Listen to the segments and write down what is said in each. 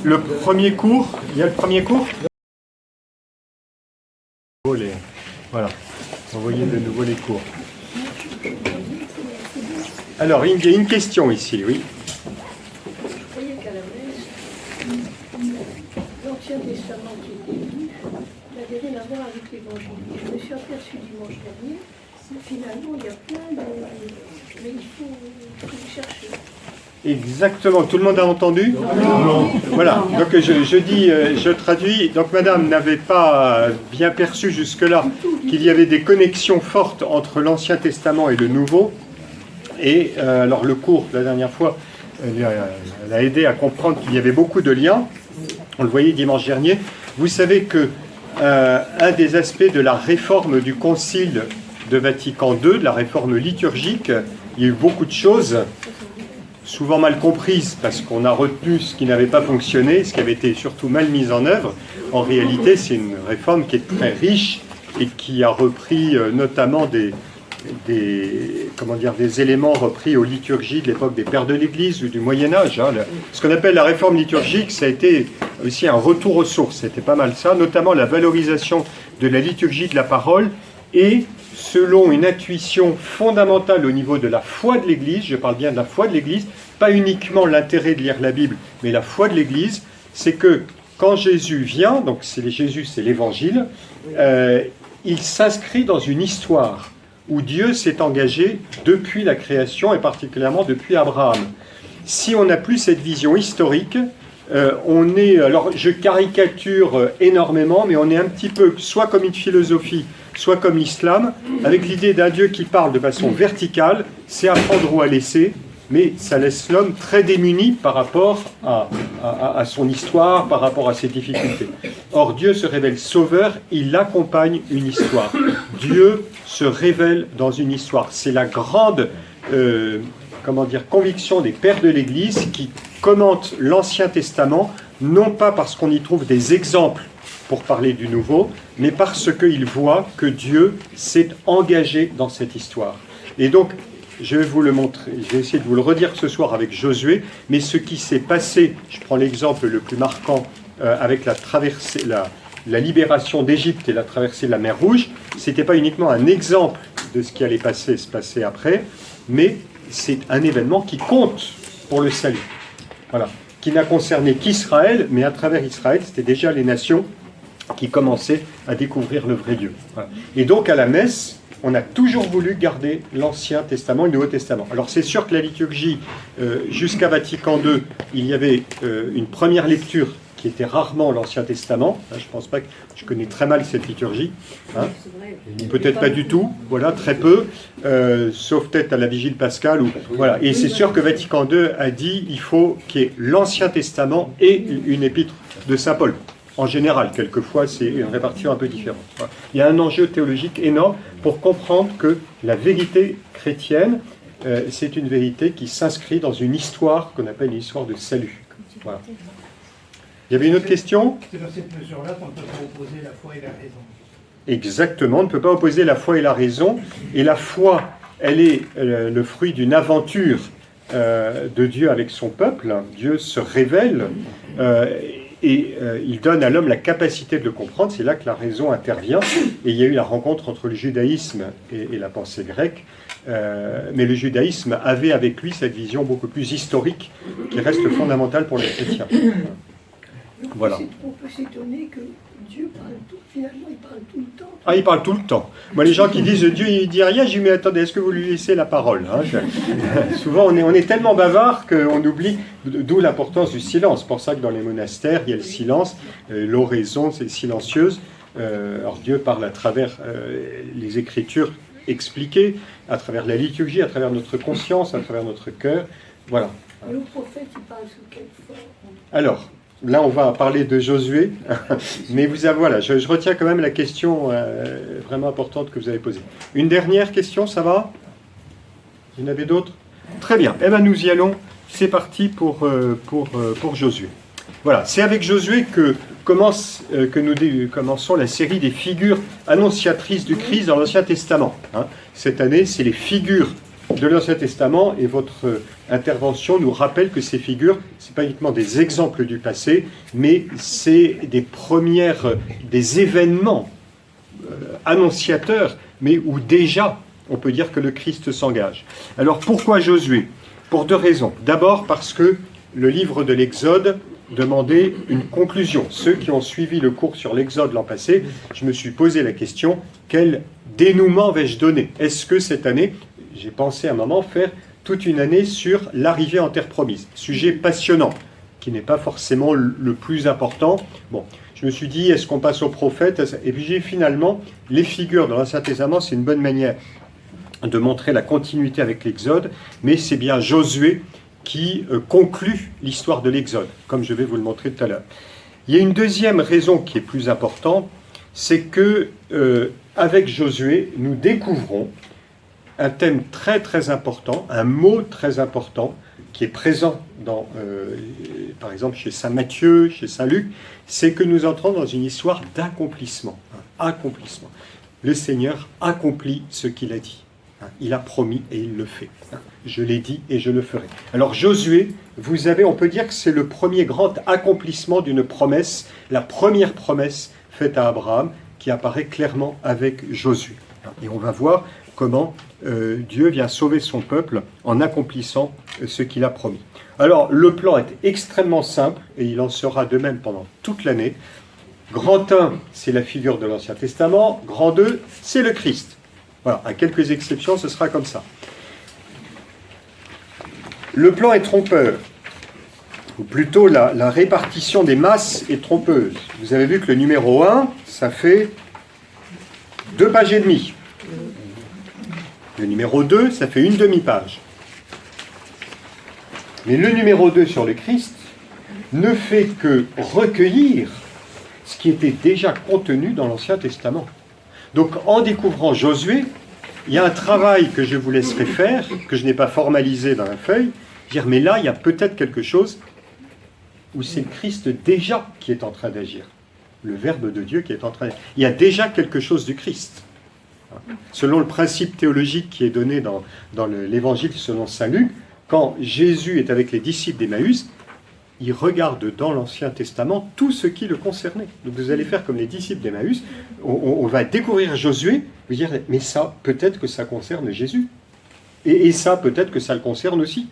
Le premier cours, il y a le premier cours. Voilà, envoyez de nouveau les cours. Alors, il y a une question ici, oui. Je croyais qu'à la messe, l'Ancien Testament qui était lu n'avait rien à voir avec l'Évangile. Je me suis aperçu dimanche dernier, finalement, il y a plein de... Mais il faut chercher. Exactement, tout le monde a entendu? Non. Voilà, donc je traduis, donc madame n'avait pas bien perçu jusque-là qu'il y avait des connexions fortes entre l'Ancien Testament et le Nouveau, et alors le cours, la dernière fois, elle a aidé à comprendre qu'il y avait beaucoup de liens, on le voyait dimanche dernier. Vous savez que un des aspects de la réforme du Concile de Vatican II, de la réforme liturgique, il y a eu beaucoup de choses, souvent mal comprises, parce qu'on a retenu ce qui n'avait pas fonctionné, ce qui avait été surtout mal mis en œuvre. En réalité, c'est une réforme qui est très riche et qui a repris notamment des éléments repris aux liturgies de l'époque des pères de l'Église ou du Moyen-Âge. Hein. Ce qu'on appelle la réforme liturgique, ça a été aussi un retour aux sources, c'était pas mal ça, notamment la valorisation de la liturgie de la parole et selon une intuition fondamentale au niveau de la foi de l'Église, je parle bien de la foi de l'Église, pas uniquement l'intérêt de lire la Bible, mais la foi de l'Église, c'est que quand Jésus vient, donc Jésus c'est l'Évangile, il s'inscrit dans une histoire où Dieu s'est engagé depuis la création et particulièrement depuis Abraham. Si on n'a plus cette vision historique, on est, alors je caricature énormément, mais on est un petit peu soit comme une philosophie, soit comme l'islam, avec l'idée d'un Dieu qui parle de façon verticale, c'est à prendre ou à laisser, mais ça laisse l'homme très démuni par rapport à son histoire, par rapport à ses difficultés. Or, Dieu se révèle sauveur, il accompagne une histoire. Dieu se révèle dans une histoire. C'est la grande conviction des pères de l'Église qui commentent l'Ancien Testament, non pas parce qu'on y trouve des exemples pour parler du Nouveau, mais parce qu'ils voient que Dieu s'est engagé dans cette histoire. Et donc, je vais vous le montrer, je vais essayer de vous le redire ce soir avec Josué, mais ce qui s'est passé, je prends l'exemple le plus marquant avec la traversée, la libération d'Égypte et la traversée de la mer Rouge, ce n'était pas uniquement un exemple de ce qui allait se passer après, mais c'est un événement qui compte pour le salut. Voilà, qui n'a concerné qu'Israël, mais à travers Israël, c'était déjà les nations qui commençaient à découvrir le vrai Dieu. Voilà. Et donc à la messe, on a toujours voulu garder l'Ancien Testament et le Nouveau Testament. Alors c'est sûr que la liturgie, jusqu'à Vatican II, il y avait une première lecture qui était rarement l'Ancien Testament. Je pense pas que je connais très mal cette liturgie. Hein. Peut-être pas du tout, voilà, très peu, sauf peut-être à la Vigile pascale. Voilà. Et c'est sûr que Vatican II a dit il faut qu'il y ait l'Ancien Testament et une épître de Saint Paul. En général, quelquefois, c'est une répartition un peu différente. Voilà. Il y a un enjeu théologique énorme pour comprendre que la vérité chrétienne, c'est une vérité qui s'inscrit dans une histoire qu'on appelle une histoire de salut. Voilà. Il y avait une autre question? C'est dans cette mesure-là qu'on ne peut pas opposer la foi et la raison. Exactement, on ne peut pas opposer la foi et la raison. Et la foi, elle est le fruit d'une aventure de Dieu avec son peuple. Dieu se révèle et il donne à l'homme la capacité de le comprendre. C'est là que la raison intervient. Et il y a eu la rencontre entre le judaïsme et la pensée grecque. Mais le judaïsme avait avec lui cette vision beaucoup plus historique qui reste fondamentale pour les chrétiens. Voilà. On peut s'étonner que Dieu parle finalement il parle tout le temps. Ah, il parle tout le temps. Moi, les gens qui disent Dieu, il dit rien, je dis mais attendez, est-ce que vous lui laissez la parole hein? Souvent, on est tellement bavard qu'on oublie, d'où l'importance du silence. C'est pour ça que dans les monastères, il y a le silence, l'oraison, c'est silencieuse. Alors Dieu parle à travers les Écritures expliquées, à travers la liturgie, à travers notre conscience, à travers notre cœur. Voilà. Et le prophète, il parle sous quelle forme? Alors, là, on va parler de Josué, mais voilà, je retiens quand même la question vraiment importante que vous avez posée. Une dernière question, ça va? Vous en avez d'autres? Très bien, eh bien nous y allons, c'est parti pour Josué. Voilà, c'est avec Josué que nous commençons la série des figures annonciatrices du Christ dans l'Ancien Testament. Hein. Cette année, c'est les figures de l'Ancien Testament, et votre intervention nous rappelle que ces figures, ce n'est pas uniquement des exemples du passé, mais c'est des événements annonciateurs, mais où déjà on peut dire que le Christ s'engage. Alors pourquoi Josué? Pour deux raisons. D'abord parce que le livre de l'Exode demandait une conclusion. Ceux qui ont suivi le cours sur l'Exode l'an passé, je me suis posé la question, quel dénouement vais-je donner? Est-ce que cette année, j'ai pensé à un moment faire toute une année sur l'arrivée en terre promise, sujet passionnant, qui n'est pas forcément le plus important. Bon, je me suis dit, est-ce qu'on passe aux prophètes? Et puis j'ai finalement, les figures dans l'Ancien Testament, c'est une bonne manière de montrer la continuité avec l'Exode, mais c'est bien Josué qui conclut l'histoire de l'Exode, comme je vais vous le montrer tout à l'heure. Il y a une deuxième raison qui est plus importante, c'est que avec Josué, nous découvrons un thème très très important, un mot très important, qui est présent par exemple chez saint Matthieu, chez saint Luc, c'est que nous entrons dans une histoire d'accomplissement. Accomplissement. Le Seigneur accomplit ce qu'il a dit. Il a promis et il le fait. Je l'ai dit et je le ferai. Alors Josué, on peut dire que c'est le premier grand accomplissement d'une promesse, la première promesse faite à Abraham, qui apparaît clairement avec Josué. Et on va voir comment Dieu vient sauver son peuple en accomplissant ce qu'il a promis. Alors le plan est extrêmement simple, et il en sera de même pendant toute l'année. Grand 1, c'est la figure de l'Ancien Testament. Grand 2, c'est le Christ. Voilà, à quelques exceptions, ce sera comme ça. Le plan est trompeur, ou plutôt la répartition des masses est trompeuse. Vous avez vu que le numéro 1, ça fait 2 pages et demie. Le numéro 2, ça fait une demi-page. Mais le numéro 2 sur le Christ ne fait que recueillir ce qui était déjà contenu dans l'Ancien Testament. Donc, en découvrant Josué, il y a un travail que je vous laisserai faire, que je n'ai pas formalisé dans la feuille, dire, mais là, il y a peut-être quelque chose où c'est le Christ déjà qui est en train d'agir. Le Verbe de Dieu qui est en train d'agir. Il y a déjà quelque chose du Christ. Selon le principe théologique qui est donné dans l'Évangile selon saint Luc, quand Jésus est avec les disciples d'Emmaüs, il regarde dans l'Ancien Testament tout ce qui le concernait. Donc vous allez faire comme les disciples d'Emmaüs, on va découvrir Josué, vous dire, mais ça, peut-être que ça concerne Jésus. Et ça, peut-être que ça le concerne aussi.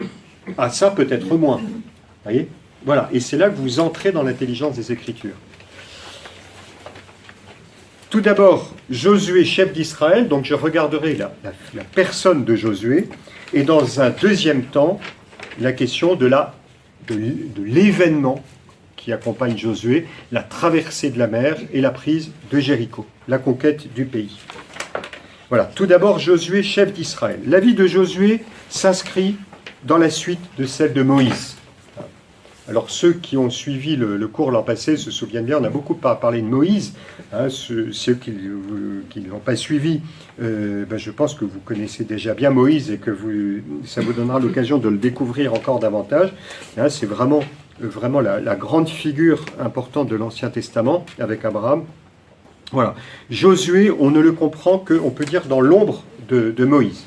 Ah, ça, peut-être moins. Vous voyez? Voilà, et c'est là que vous entrez dans l'intelligence des Écritures. Tout d'abord, Josué, chef d'Israël, donc je regarderai la personne de Josué, et dans un deuxième temps, la question de l'événement qui accompagne Josué, la traversée de la mer et la prise de Jéricho, la conquête du pays. Voilà, tout d'abord Josué, chef d'Israël. La vie de Josué s'inscrit dans la suite de celle de Moïse. Alors ceux qui ont suivi le cours l'an passé se souviennent bien, on a beaucoup parlé de Moïse. Ceux qui ne l'ont pas suivi, je pense que vous connaissez déjà bien Moïse et que ça vous donnera l'occasion de le découvrir encore davantage. C'est vraiment la grande figure importante de l'Ancien Testament avec Abraham. Voilà. Josué, on ne le comprend que, on peut dire, dans l'ombre de Moïse.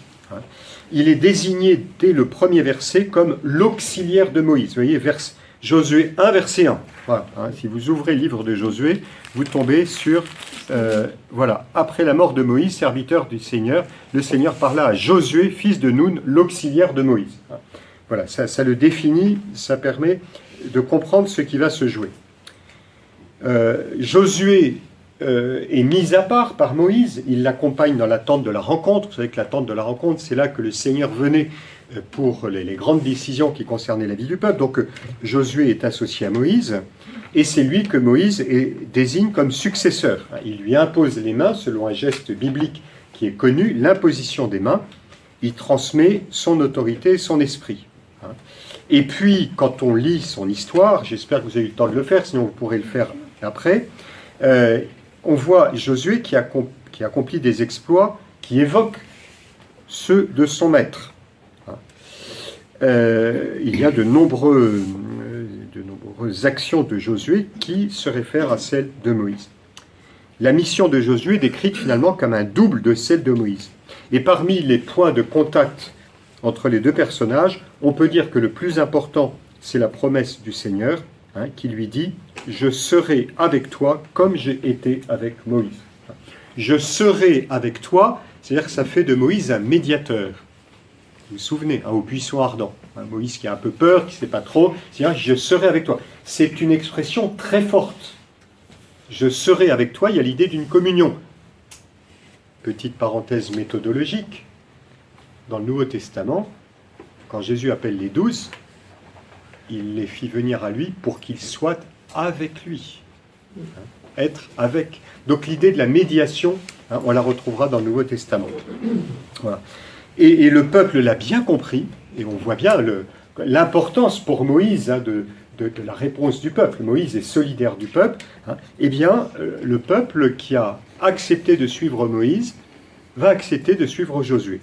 Il est désigné dès le premier verset comme l'auxiliaire de Moïse. Vous voyez, Josué 1, verset 1. Voilà, si vous ouvrez le livre de Josué, vous tombez sur, après la mort de Moïse, serviteur du Seigneur, le Seigneur parla à Josué, fils de Nun, l'auxiliaire de Moïse. Voilà, ça le définit, ça permet de comprendre ce qui va se jouer. Josué est mis à part par Moïse, il l'accompagne dans la tente de la rencontre. Vous savez que la tente de la rencontre, c'est là que le Seigneur venait pour les grandes décisions qui concernaient la vie du peuple. Donc Josué est associé à Moïse, et c'est lui que Moïse désigne comme successeur. Il lui impose les mains, selon un geste biblique qui est connu, l'imposition des mains. Il transmet son autorité et son esprit. Et puis, quand on lit son histoire, j'espère que vous avez eu le temps de le faire, sinon vous pourrez le faire après, on voit Josué qui accomplit des exploits qui évoquent ceux de son maître. Il y a de nombreuses actions de Josué qui se réfèrent à celles de Moïse. La mission de Josué est décrite finalement comme un double de celle de Moïse. Et parmi les points de contact entre les deux personnages, on peut dire que le plus important, c'est la promesse du Seigneur, qui lui dit « Je serai avec toi comme j'ai été avec Moïse ». Je serai avec toi, c'est-à-dire que ça fait de Moïse un médiateur. Vous vous souvenez, au buisson ardent. Moïse qui a un peu peur, qui ne sait pas trop, c'est-à-dire je serai avec toi. C'est une expression très forte. Je serai avec toi, il y a l'idée d'une communion. Petite parenthèse méthodologique, dans le Nouveau Testament, quand Jésus appelle les 12, il les fit venir à lui pour qu'ils soient avec lui. Être avec. Donc l'idée de la médiation, on la retrouvera dans le Nouveau Testament. Voilà. Et le peuple l'a bien compris, et on voit bien l'importance pour Moïse de la réponse du peuple. Moïse est solidaire du peuple. Eh bien, le peuple qui a accepté de suivre Moïse va accepter de suivre Josué.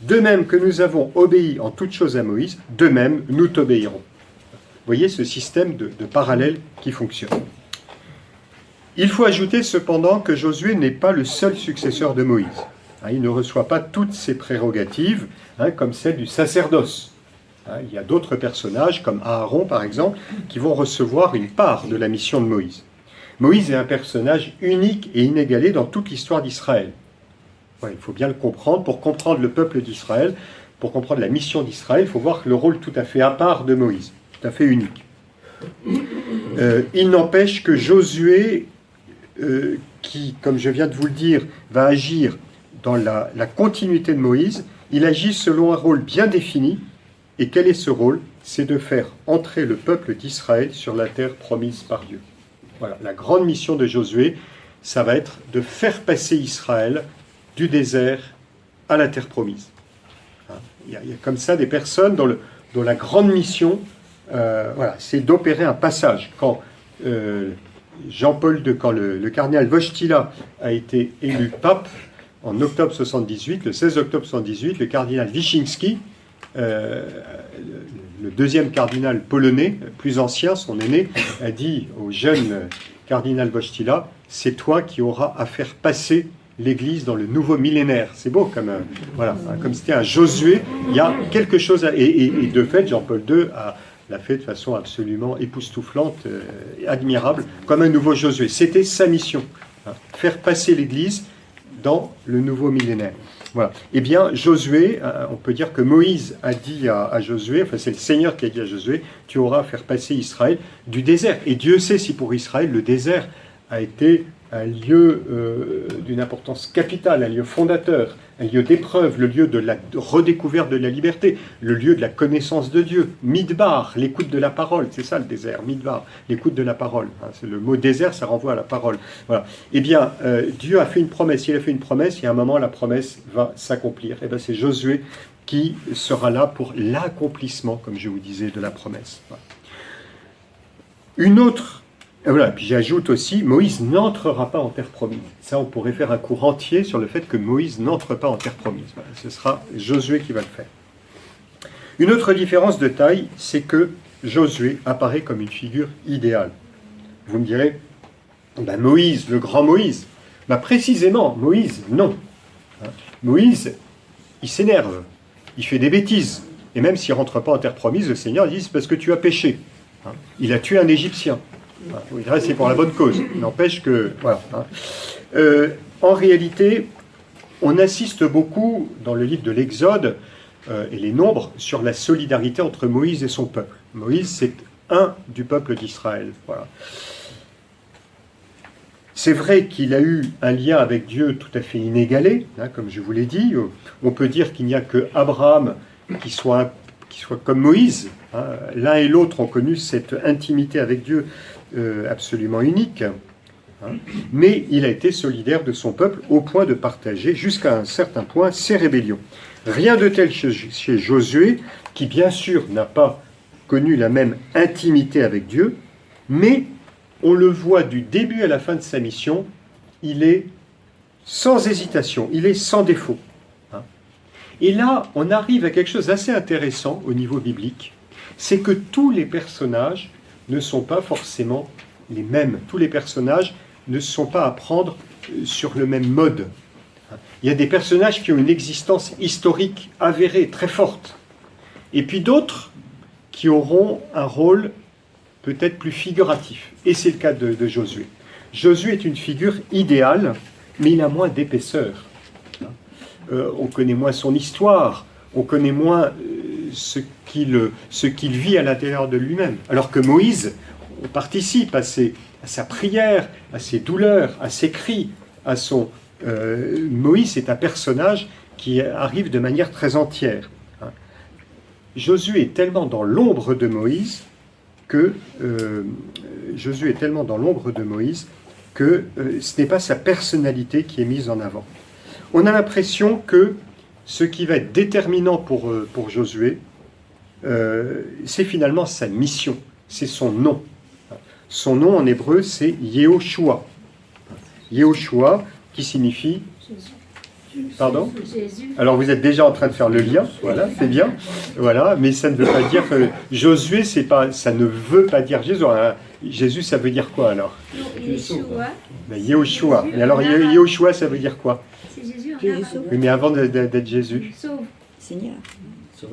De même que nous avons obéi en toutes choses à Moïse, de même nous t'obéirons. Vous voyez ce système de parallèle qui fonctionne. Il faut ajouter cependant que Josué n'est pas le seul successeur de Moïse. Il ne reçoit pas toutes ses prérogatives, comme celle du sacerdoce. Il y a d'autres personnages, comme Aaron par exemple, qui vont recevoir une part de la mission de Moïse. Moïse est un personnage unique et inégalé dans toute l'histoire d'Israël. Il faut bien le comprendre. Pour comprendre le peuple d'Israël, pour comprendre la mission d'Israël, il faut voir le rôle tout à fait à part de Moïse, tout à fait unique. Il n'empêche que Josué, qui, comme je viens de vous le dire, va agir dans la continuité de Moïse, il agit selon un rôle bien défini. Et quel est ce rôle? C'est de faire entrer le peuple d'Israël sur la terre promise par Dieu. Voilà, la grande mission de Josué, ça va être de faire passer Israël du désert à la terre promise. Il y a comme ça des personnes dont la grande mission, c'est d'opérer un passage. Quand Jean-Paul II, quand le cardinal Wojtyla a été élu pape en octobre 78, le 16 octobre 78, le cardinal Wyszynski, le deuxième cardinal polonais, plus ancien, son aîné, a dit au jeune cardinal Wojtyla, c'est toi qui auras à faire passer l'Église dans le nouveau millénaire. C'est beau, comme c'était un Josué, il y a quelque chose et de fait, Jean-Paul II l'a fait de façon absolument époustouflante, admirable, comme un nouveau Josué. C'était sa mission, faire passer l'Église dans le nouveau millénaire. Voilà. Eh bien, Josué, on peut dire que Moïse a dit à Josué, enfin c'est le Seigneur qui a dit à Josué, tu auras à faire passer Israël du désert. Et Dieu sait si pour Israël, le désert a été un lieu d'une importance capitale, un lieu fondateur, un lieu d'épreuve, le lieu de la redécouverte de la liberté, le lieu de la connaissance de Dieu. Midbar, l'écoute de la parole, c'est ça le désert, Midbar, l'écoute de la parole. C'est le mot désert, ça renvoie à la parole. Voilà. Eh bien, Dieu a fait une promesse. Il a fait une promesse, et à un moment, la promesse va s'accomplir. Et bien, c'est Josué qui sera là pour l'accomplissement, comme je vous disais, de la promesse. Voilà. Une autre... Voilà, puis j'ajoute aussi, Moïse n'entrera pas en terre promise. Ça, on pourrait faire un cours entier sur le fait que Moïse n'entre pas en terre promise. Voilà, ce sera Josué qui va le faire. Une autre différence de taille, c'est que Josué apparaît comme une figure idéale. Vous me direz, Moïse, le grand Moïse. Précisément, Moïse, non. Moïse, il s'énerve, il fait des bêtises. Et même s'il ne rentre pas en terre promise, le Seigneur dit, c'est parce que tu as péché. Il a tué un Égyptien. C'est pour la bonne cause. Il n'empêche que... Voilà. En réalité, on insiste beaucoup dans le livre de l'Exode et les Nombres sur la solidarité entre Moïse et son peuple. Moïse, c'est un du peuple d'Israël. Voilà. C'est vrai qu'il a eu un lien avec Dieu tout à fait inégalé, comme je vous l'ai dit. On peut dire qu'il n'y a que Abraham qui soit comme Moïse. L'un et l'autre ont connu cette intimité avec Dieu absolument unique, mais il a été solidaire de son peuple au point de partager jusqu'à un certain point ses rébellions. Rien de tel chez Josué, qui bien sûr n'a pas connu la même intimité avec Dieu, mais on le voit du début à la fin de sa mission, il est sans hésitation, il est sans défaut. Et là, on arrive à quelque chose d'assez intéressant au niveau biblique, c'est que tous les personnages ne sont pas forcément les mêmes. Tous les personnages ne sont pas à prendre sur le même mode. Il y a des personnages qui ont une existence historique avérée, très forte. Et puis d'autres qui auront un rôle peut-être plus figuratif. Et c'est le cas de Josué. Josué est une figure idéale, mais il a moins d'épaisseur. On connaît moins son histoire, on connaît moins ce qu'il vit à l'intérieur de lui-même. Alors que Moïse participe à sa prière, à ses douleurs, à ses cris, à son... Moïse est un personnage qui arrive de manière très entière. Josué est tellement dans l'ombre de Moïse que ce n'est pas sa personnalité qui est mise en avant. On a l'impression que ce qui va être déterminant pour Josué, c'est finalement sa mission, c'est son nom. Son nom en hébreu, c'est Yehoshua. Yehoshua, qui signifie... Pardon ? Jésus. Alors vous êtes déjà en train de faire le lien, voilà, c'est bien, voilà, mais ça ne veut pas dire que Josué, ça ne veut pas dire Jésus. Hein. Jésus, ça veut dire quoi alors ? Yeshua. Ben, Yehoshua. Et alors Yehoshua, ça veut dire quoi ? C'est Jésus en Jésus arabe. sauve. Oui, mais avant d'être Jésus, Sauve. Seigneur.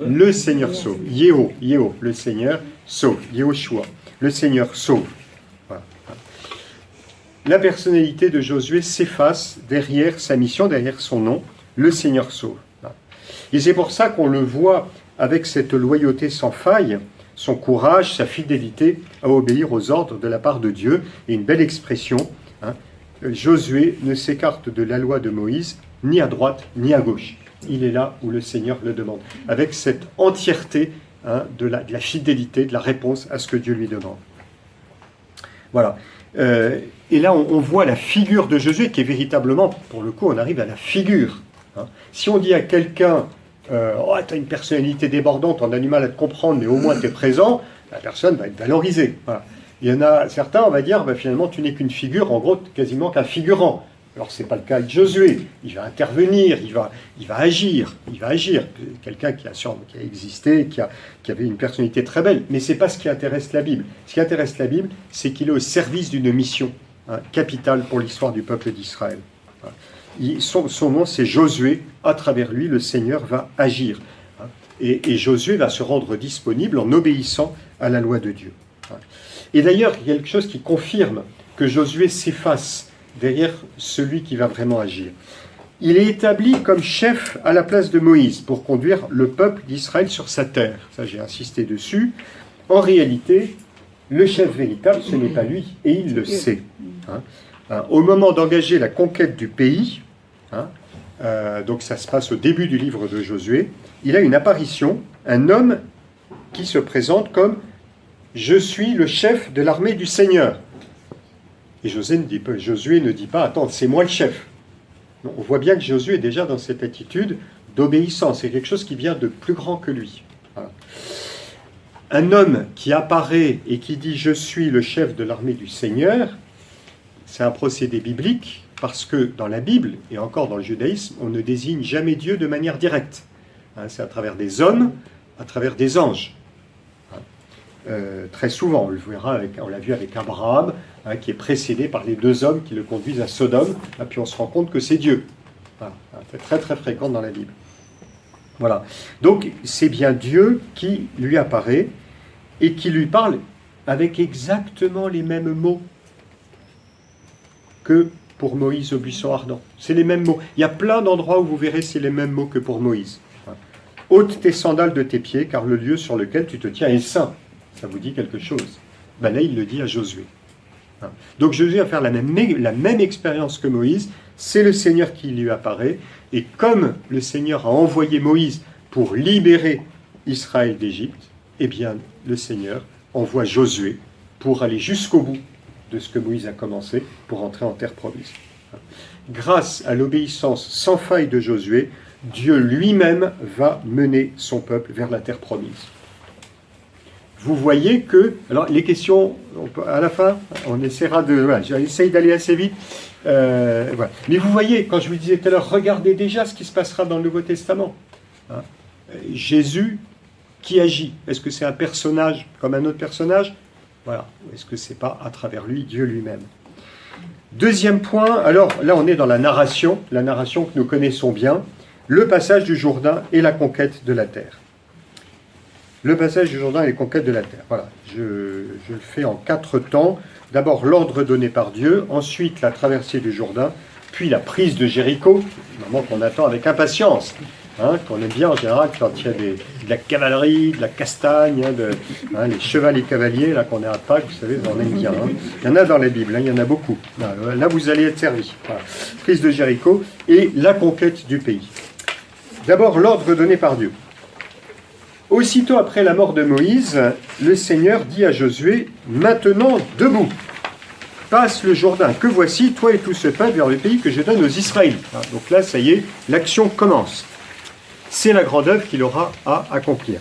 le Seigneur sauve. Yeho, le Seigneur sauve. Yehoshua, le Seigneur sauve. Voilà. La personnalité de Josué s'efface derrière sa mission, derrière son nom, le Seigneur sauve. Et c'est pour ça qu'on le voit avec cette loyauté sans faille, son courage, sa fidélité à obéir aux ordres de la part de Dieu, et une belle expression, hein, Josué ne s'écarte de la loi de Moïse, ni à droite, ni à gauche. Il est là où le Seigneur le demande, avec cette entièreté hein, de la fidélité, de la réponse à ce que Dieu lui demande. Voilà. Et là, on voit la figure de Josué qui est véritablement, pour le coup, on arrive à la figure. Hein. Si on dit à quelqu'un, oh, tu as une personnalité débordante, on a du mal à te comprendre, mais au moins tu es présent, la personne va être valorisée. Voilà. Il y en a certains, on va dire, bah, finalement, tu n'es qu'une figure, en gros, quasiment qu'un figurant. Alors, ce n'est pas le cas de Josué. Il va intervenir, il va agir. Quelqu'un qui a existé, qui avait une personnalité très belle. Mais ce n'est pas ce qui intéresse la Bible. Ce qui intéresse la Bible, c'est qu'il est au service d'une mission hein, capitale pour l'histoire du peuple d'Israël. Son nom, c'est Josué. À travers lui, le Seigneur va agir. Et Josué va se rendre disponible en obéissant à la loi de Dieu. Et d'ailleurs, il y a quelque chose qui confirme que Josué s'efface derrière celui qui va vraiment agir. Il est établi comme chef à la place de Moïse pour conduire le peuple d'Israël sur sa terre. Ça, j'ai insisté dessus. En réalité, le chef véritable, ce n'est pas lui, et il le sait. Au moment d'engager la conquête du pays, donc ça se passe au début du livre de Josué, il a une apparition, un homme qui se présente comme « Je suis le chef de l'armée du Seigneur ». Et Josué ne dit pas « Attends, c'est moi le chef ». On voit bien que Josué est déjà dans cette attitude d'obéissance. C'est quelque chose qui vient de plus grand que lui. Voilà. Un homme qui apparaît et qui dit « Je suis le chef de l'armée du Seigneur », c'est un procédé biblique parce que dans la Bible, et encore dans le judaïsme, on ne désigne jamais Dieu de manière directe. C'est à travers des hommes, à travers des anges. Très souvent, on l'a vu avec Abraham, qui est précédé par les deux hommes qui le conduisent à Sodome, et puis on se rend compte que c'est Dieu. Voilà. C'est très très fréquent dans la Bible. Voilà. Donc c'est bien Dieu qui lui apparaît et qui lui parle avec exactement les mêmes mots que pour Moïse au buisson ardent. C'est les mêmes mots. Il y a plein d'endroits où vous verrez c'est les mêmes mots que pour Moïse. Ôte tes sandales de tes pieds, car le lieu sur lequel tu te tiens est saint. Ça vous dit quelque chose. Ben là, il le dit à Josué. Donc Josué va faire la même expérience que Moïse. C'est le Seigneur qui lui apparaît. Et comme le Seigneur a envoyé Moïse pour libérer Israël d'Égypte, eh bien, le Seigneur envoie Josué pour aller jusqu'au bout de ce que Moïse a commencé, pour entrer en terre promise. Grâce à l'obéissance sans faille de Josué, Dieu lui-même va mener son peuple vers la terre promise. Vous voyez que... Alors, les questions, à la fin, on essaiera de... Voilà, j'essaye d'aller assez vite. Voilà. Mais vous voyez, quand je vous disais tout à l'heure, regardez déjà ce qui se passera dans le Nouveau Testament. Jésus qui agit. Est-ce que c'est un personnage comme un autre personnage ? Voilà. Est-ce que c'est pas à travers lui, Dieu lui-même ? Deuxième point, alors là on est dans la narration que nous connaissons bien, le passage du Jourdain et la conquête de la terre. Le passage du Jourdain et les conquêtes de la terre. Voilà, je le fais en 4 temps. D'abord l'ordre donné par Dieu, ensuite la traversée du Jourdain, puis la prise de Jéricho, un moment qu'on attend avec impatience, qu'on aime bien en général quand il y a de la cavalerie, de la castagne, les chevals et cavaliers, là qu'on est à Pâques, vous savez, on aime bien. Il y en a dans la Bible, il y en a beaucoup. Là vous allez être servis. Voilà. Prise de Jéricho et la conquête du pays. D'abord l'ordre donné par Dieu. Aussitôt après la mort de Moïse, le Seigneur dit à Josué, « Maintenant, debout, passe le Jourdain, que voici, toi et tout ce peuple, vers le pays que je donne aux Israélites. » Donc là, ça y est, l'action commence. C'est la grande œuvre qu'il aura à accomplir.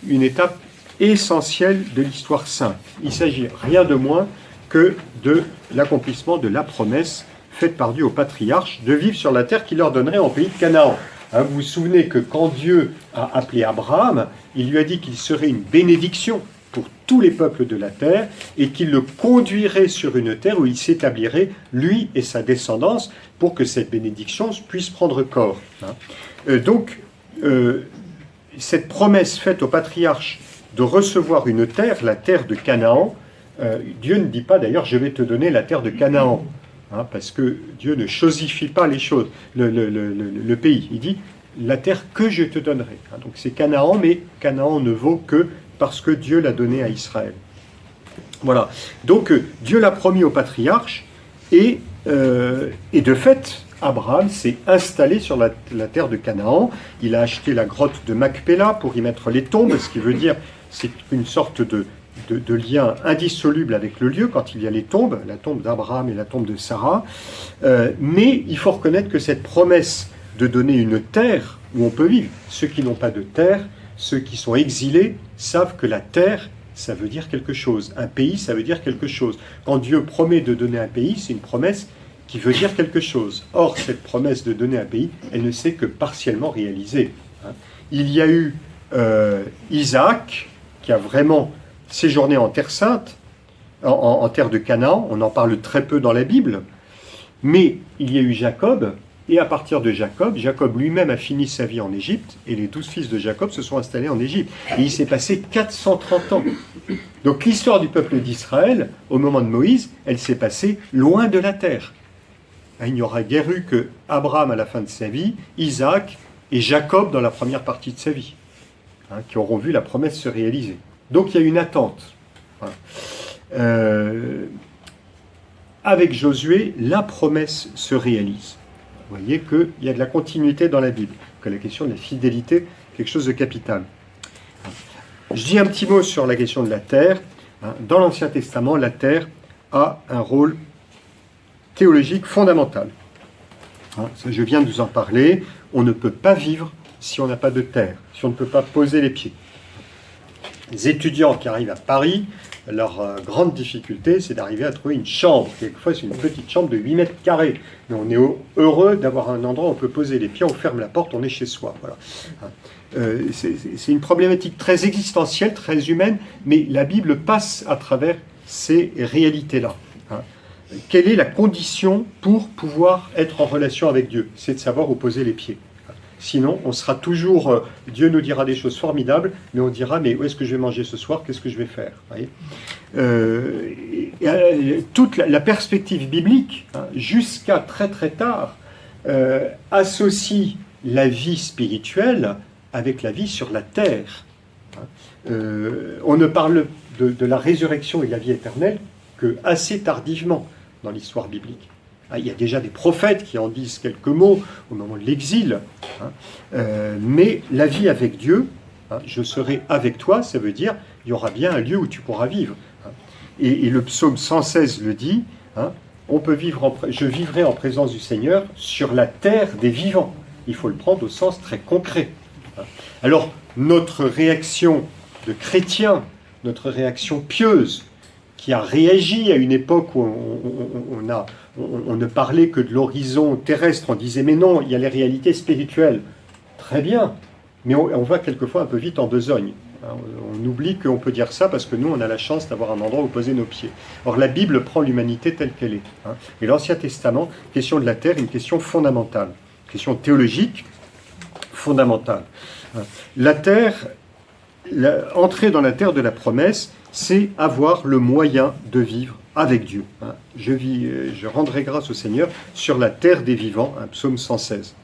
Une étape essentielle de l'histoire sainte. Il s'agit rien de moins que de l'accomplissement de la promesse faite par Dieu aux patriarches de vivre sur la terre qu'il leur donnerait en pays de Canaan. Vous vous souvenez que quand Dieu a appelé Abraham, il lui a dit qu'il serait une bénédiction pour tous les peuples de la terre et qu'il le conduirait sur une terre où il s'établirait, lui et sa descendance, pour que cette bénédiction puisse prendre corps. Donc, cette promesse faite aux patriarches de recevoir une terre, la terre de Canaan, Dieu ne dit pas d'ailleurs « je vais te donner la terre de Canaan ». Parce que Dieu ne chosifie pas les choses, le pays. Il dit la terre que je te donnerai. Donc c'est Canaan, mais Canaan ne vaut que parce que Dieu l'a donné à Israël. Voilà. Donc Dieu l'a promis aux patriarches et de fait, Abraham s'est installé sur la terre de Canaan. Il a acheté la grotte de Macpéla pour y mettre les tombes, ce qui veut dire c'est une sorte de lien indissoluble avec le lieu quand il y a les tombes, la tombe d'Abraham et la tombe de Sarah. Mais il faut reconnaître que cette promesse de donner une terre où on peut vivre, ceux qui n'ont pas de terre, ceux qui sont exilés, savent que la terre, ça veut dire quelque chose. Un pays, ça veut dire quelque chose. Quand Dieu promet de donner un pays, c'est une promesse qui veut dire quelque chose. Or, cette promesse de donner un pays, elle ne s'est que partiellement réalisée. Il y a eu Isaac, qui a vraiment séjourné en Terre Sainte, en terre de Canaan, on en parle très peu dans la Bible, mais il y a eu Jacob, et à partir de Jacob, Jacob lui-même a fini sa vie en Égypte, et les 12 fils de Jacob se sont installés en Égypte. Et il s'est passé 430 ans. Donc l'histoire du peuple d'Israël, au moment de Moïse, elle s'est passée loin de la terre. Il n'y aura guère eu que Abraham à la fin de sa vie, Isaac et Jacob dans la première partie de sa vie, qui auront vu la promesse se réaliser. Donc il y a une attente. Avec Josué, la promesse se réalise. Vous voyez qu'il y a de la continuité dans la Bible, que la question de la fidélité est quelque chose de capital. Je dis un petit mot sur la question de la terre. Dans l'Ancien Testament, la terre a un rôle théologique fondamental. Ça, je viens de vous en parler. On ne peut pas vivre si on n'a pas de terre, si on ne peut pas poser les pieds. Les étudiants qui arrivent à Paris, leur grande difficulté, c'est d'arriver à trouver une chambre. Quelquefois, c'est une petite chambre de 8 mètres carrés. Mais on est heureux d'avoir un endroit où on peut poser les pieds, on ferme la porte, on est chez soi. Voilà. C'est une problématique très existentielle, très humaine, mais la Bible passe à travers ces réalités-là. Quelle est la condition pour pouvoir être en relation avec Dieu? C'est de savoir où poser les pieds. Sinon, on sera toujours... Dieu nous dira des choses formidables, mais on dira, mais où est-ce que je vais manger ce soir? Qu'est-ce que je vais faire? Toute la perspective biblique, jusqu'à très très tard, associe la vie spirituelle avec la vie sur la terre. On ne parle de la résurrection et de la vie éternelle que assez tardivement dans l'histoire biblique. Il y a déjà des prophètes qui en disent quelques mots au moment de l'exil, mais la vie avec Dieu, je serai avec toi, ça veut dire il y aura bien un lieu où tu pourras vivre. Et le psaume 116 le dit, on peut vivre je vivrai en présence du Seigneur sur la terre des vivants. Il faut le prendre au sens très concret. Alors, notre réaction de chrétien, notre réaction pieuse, qui a réagi à une époque où on ne parlait que de l'horizon terrestre, on disait mais non, il y a les réalités spirituelles. Très bien, mais on va quelquefois un peu vite en besogne. On oublie qu'on peut dire ça parce que nous, on a la chance d'avoir un endroit où poser nos pieds. Or, la Bible prend l'humanité telle qu'elle est. Et l'Ancien Testament, question de la terre, une question fondamentale, une question théologique fondamentale. La terre, entrer dans la terre de la promesse, c'est avoir le moyen de vivre avec Dieu. Je rendrai grâce au Seigneur sur la terre des vivants, un psaume 116,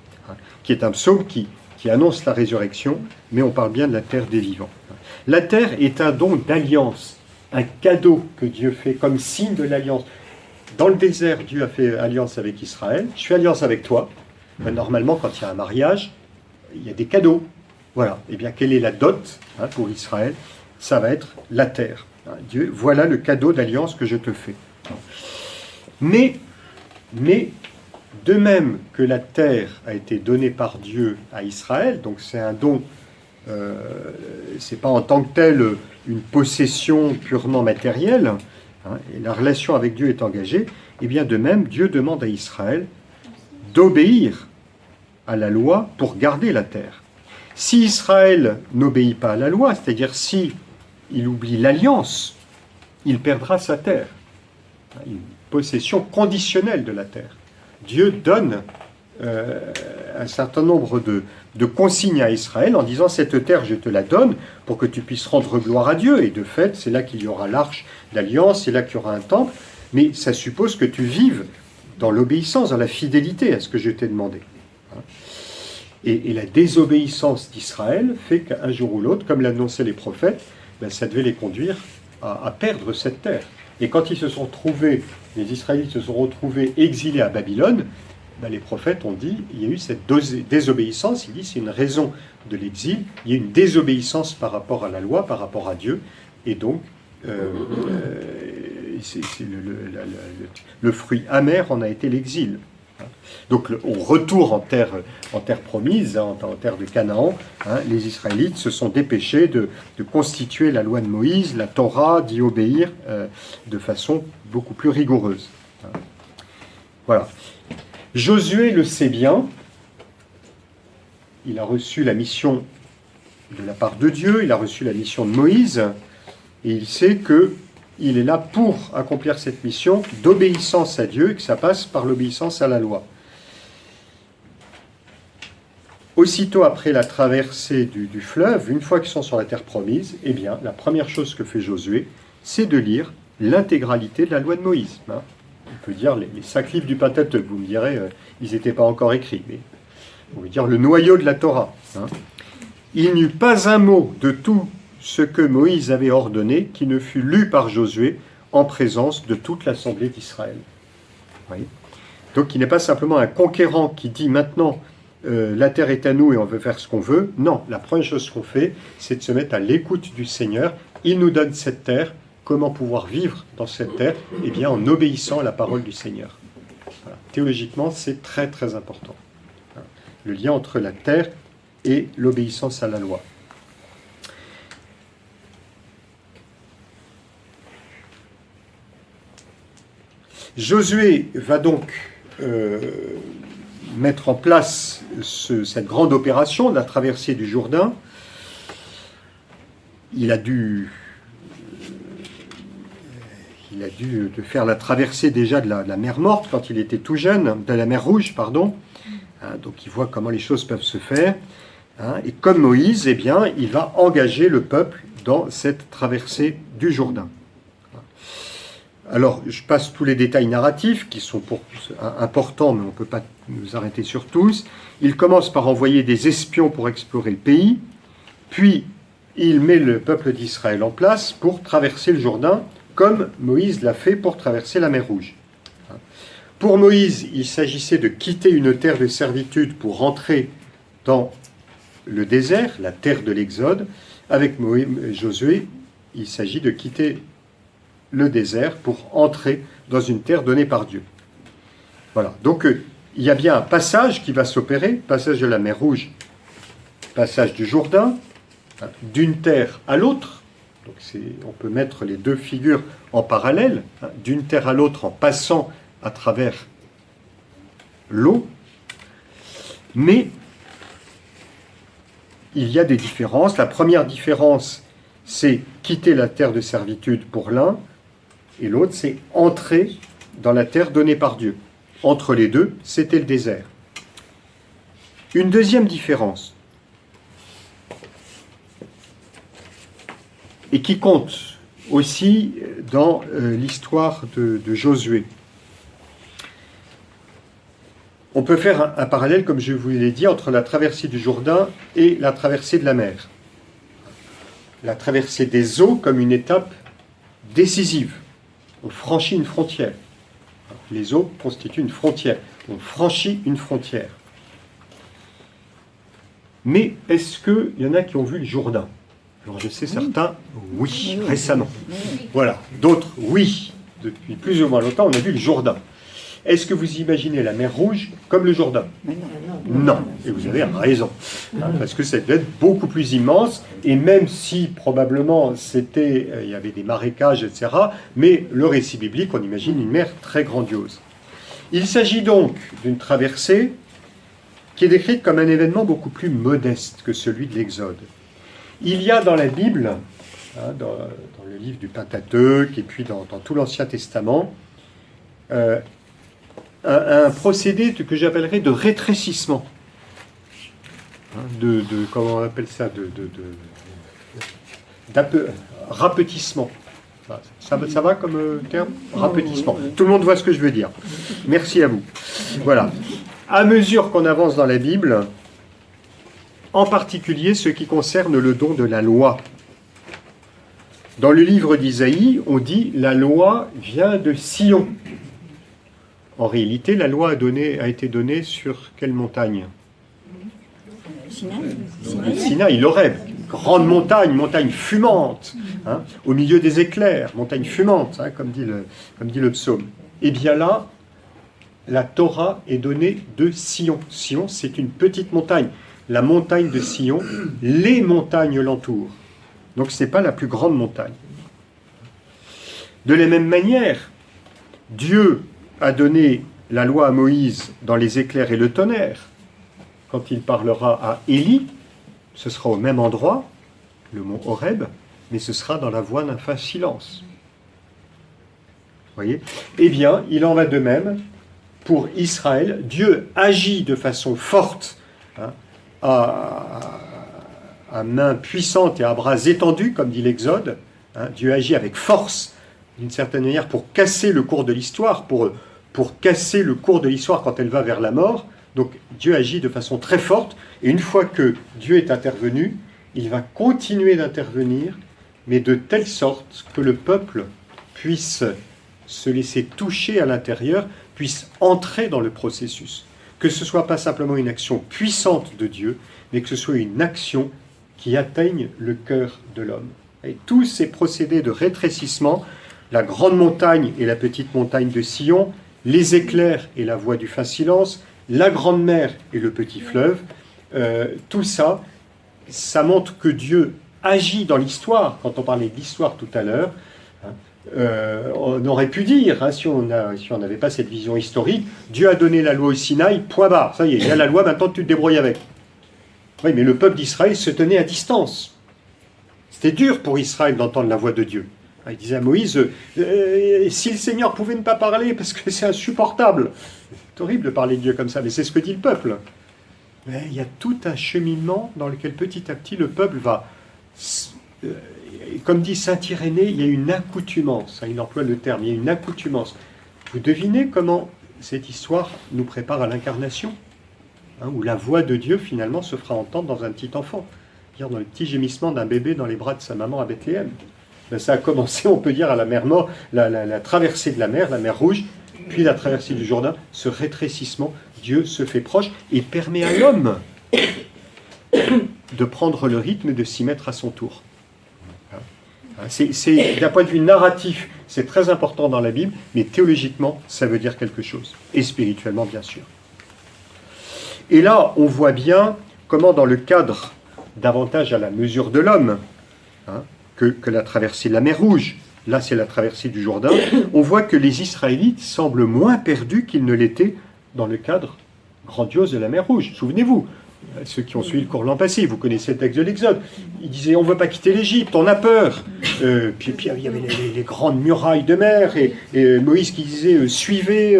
qui est un psaume qui annonce la résurrection, mais on parle bien de la terre des vivants. La terre est un don d'alliance, un cadeau que Dieu fait comme signe de l'alliance. Dans le désert, Dieu a fait alliance avec Israël. Je fais alliance avec toi. Normalement, quand il y a un mariage, il y a des cadeaux. Voilà. Eh bien, quelle est la dot pour Israël? Ça va être la terre. Dieu, voilà le cadeau d'alliance que je te fais. Mais, de même que la terre a été donnée par Dieu à Israël, donc c'est un don, c'est pas en tant que tel une possession purement matérielle, et la relation avec Dieu est engagée, et bien de même, Dieu demande à Israël d'obéir à la loi pour garder la terre. Si Israël n'obéit pas à la loi, c'est-à-dire si il oublie l'alliance, il perdra sa terre. Une possession conditionnelle de la terre. Dieu donne un certain nombre de consignes à Israël en disant « Cette terre, je te la donne pour que tu puisses rendre gloire à Dieu. » Et de fait, c'est là qu'il y aura l'arche d'alliance, c'est là qu'il y aura un temple. Mais ça suppose que tu vives dans l'obéissance, dans la fidélité à ce que je t'ai demandé. Et la désobéissance d'Israël fait qu'un jour ou l'autre, comme l'annonçaient les prophètes, ça devait les conduire à perdre cette terre. Et quand ils se sont trouvés, les Israélites se sont retrouvés exilés à Babylone, les prophètes ont dit, il y a eu cette désobéissance, il dit c'est une raison de l'exil, il y a une désobéissance par rapport à la loi, par rapport à Dieu, et donc le fruit amer en a été l'exil. Donc au retour en terre promise, en terre de Canaan, les Israélites se sont dépêchés de constituer la loi de Moïse, la Torah, d'y obéir de façon beaucoup plus rigoureuse. Voilà. Josué le sait bien, il a reçu la mission de la part de Dieu, il a reçu la mission de Moïse, et il sait qu'il est là pour accomplir cette mission d'obéissance à Dieu, et que ça passe par l'obéissance à la loi. Aussitôt après la traversée du fleuve, une fois qu'ils sont sur la terre promise, eh bien, la première chose que fait Josué, c'est de lire l'intégralité de la loi de Moïse. On peut dire les 5 livres du Pentateuque, vous me direz, ils n'étaient pas encore écrits, mais on veut dire le noyau de la Torah. Il n'y eut pas un mot de tout ce que Moïse avait ordonné qui ne fut lu par Josué en présence de toute l'assemblée d'Israël. Donc il n'est pas simplement un conquérant qui dit maintenant la terre est à nous et on veut faire ce qu'on veut. Non, la première chose qu'on fait, c'est de se mettre à l'écoute du Seigneur. Il nous donne cette terre. Comment pouvoir vivre dans cette terre? Eh bien, en obéissant à la parole du Seigneur. Voilà. Théologiquement, c'est très très important. Le lien entre la terre et l'obéissance à la loi. Josué va donc mettre en place cette grande opération de la traversée du Jourdain. Il a dû faire la traversée déjà de la mer Morte quand il était tout jeune, de la mer Rouge, pardon. Donc il voit comment les choses peuvent se faire. Et comme Moïse, eh bien, il va engager le peuple dans cette traversée du Jourdain. Alors, je passe tous les détails narratifs qui sont importants, mais on ne peut pas nous arrêter sur tous. Il commence par envoyer des espions pour explorer le pays, puis il met le peuple d'Israël en place pour traverser le Jourdain, comme Moïse l'a fait pour traverser la mer Rouge. Pour Moïse, il s'agissait de quitter une terre de servitude pour rentrer dans le désert, la terre de l'Exode. Avec Josué, il s'agit de quitter le désert pour entrer dans une terre donnée par Dieu. Voilà. Donc, il y a bien un passage qui va s'opérer, passage de la mer Rouge, passage du Jourdain, d'une terre à l'autre. Donc on peut mettre les deux figures en parallèle, d'une terre à l'autre en passant à travers l'eau. Mais il y a des différences. La première différence, c'est quitter la terre de servitude pour l'un, et l'autre, c'est entrer dans la terre donnée par Dieu. Entre les deux, c'était le désert. Une deuxième différence, et qui compte aussi dans l'histoire de Josué. On peut faire un parallèle, comme je vous l'ai dit, entre la traversée du Jourdain et la traversée de la mer. La traversée des eaux comme une étape décisive. On franchit une frontière. Les eaux constituent une frontière. On franchit une frontière. Mais est-ce qu'il y en a qui ont vu le Jourdain? Alors je sais certains, oui, récemment. Voilà. D'autres, oui. Depuis plus ou moins longtemps, on a vu le Jourdain. Est-ce que vous imaginez la mer Rouge comme le Jourdain? Non. Et vous avez raison. Parce que ça devait être beaucoup plus immense. Et même si probablement il y avait des marécages, etc. Mais le récit biblique, on imagine une mer très grandiose. Il s'agit donc d'une traversée qui est décrite comme un événement beaucoup plus modeste que celui de l'Exode. Il y a dans la Bible, dans le livre du Pentateuque et puis dans tout l'Ancien Testament, un procédé que j'appellerais de rétrécissement. Comment on appelle ça, rapetissement. Ça va comme terme? Rapetissement. Tout le monde voit ce que je veux dire. Merci à vous. Voilà. À mesure qu'on avance dans la Bible, en particulier ce qui concerne le don de la loi. Dans le livre d'Isaïe, on dit « la loi vient de Sion ». En réalité, la loi a été donnée sur quelle montagne? Sinaï, l'Horeb, grande montagne fumante, au milieu des éclairs, montagne fumante, comme dit le psaume. Et bien là, la Torah est donnée de Sion. Sion, c'est une petite montagne. La montagne de Sion, les montagnes l'entourent. Donc ce n'est pas la plus grande montagne. De la même manière, Dieu a donné la loi à Moïse dans les éclairs et le tonnerre. Quand il parlera à Élie, ce sera au même endroit, le mont Horeb, mais ce sera dans la voix d'un fin silence. Vous voyez? Eh bien, il en va de même pour Israël. Dieu agit de façon forte, à main puissante et à bras étendus, comme dit l'Exode. Dieu agit avec force, d'une certaine manière, pour casser le cours de l'histoire, pour casser le cours de l'histoire quand elle va vers la mort. Donc Dieu agit de façon très forte, et une fois que Dieu est intervenu, il va continuer d'intervenir, mais de telle sorte que le peuple puisse se laisser toucher à l'intérieur, puisse entrer dans le processus. Que ce ne soit pas simplement une action puissante de Dieu, mais que ce soit une action qui atteigne le cœur de l'homme. Et tous ces procédés de rétrécissement, la grande montagne et la petite montagne de Sion, les éclairs et la voix du fin silence, la grande mer et le petit fleuve, tout ça, ça montre que Dieu agit dans l'histoire. Quand on parlait de l'histoire tout à l'heure, on aurait pu dire, si on n'avait pas cette vision historique, Dieu a donné la loi au Sinaï, point barre, ça y est, il y a la loi, maintenant tu te débrouilles avec. Oui, mais le peuple d'Israël se tenait à distance. C'était dur pour Israël d'entendre la voix de Dieu. Il disait à Moïse, si le Seigneur pouvait ne pas parler, parce que c'est insupportable. C'est horrible de parler de Dieu comme ça, mais c'est ce que dit le peuple. Mais il y a tout un cheminement dans lequel petit à petit le peuple va, comme dit saint Irénée, il y a une accoutumance. Il emploie le terme, il y a une accoutumance. Vous devinez comment cette histoire nous prépare à l'incarnation, où la voix de Dieu finalement se fera entendre dans un petit enfant, dans le petit gémissement d'un bébé dans les bras de sa maman à Bethléem. Ça a commencé, on peut dire, à la mer Morte, la traversée de la mer Rouge, puis la traversée du Jourdain, ce rétrécissement. Dieu se fait proche et permet à l'homme de prendre le rythme et de s'y mettre à son tour. C'est d'un point de vue narratif, c'est très important dans la Bible, mais théologiquement, ça veut dire quelque chose, et spirituellement, bien sûr. Et là, on voit bien comment, dans le cadre davantage à la mesure de l'homme, que la traversée de la mer Rouge, là c'est la traversée du Jourdain, on voit que les Israélites semblent moins perdus qu'ils ne l'étaient dans le cadre grandiose de la mer Rouge. Souvenez-vous, Ceux qui ont suivi le cours l'an passé, vous connaissez le texte de l'Exode. Il disait, on ne veut pas quitter l'Égypte, on a peur. Puis il y avait les grandes murailles de mer, et Moïse qui disait, suivez,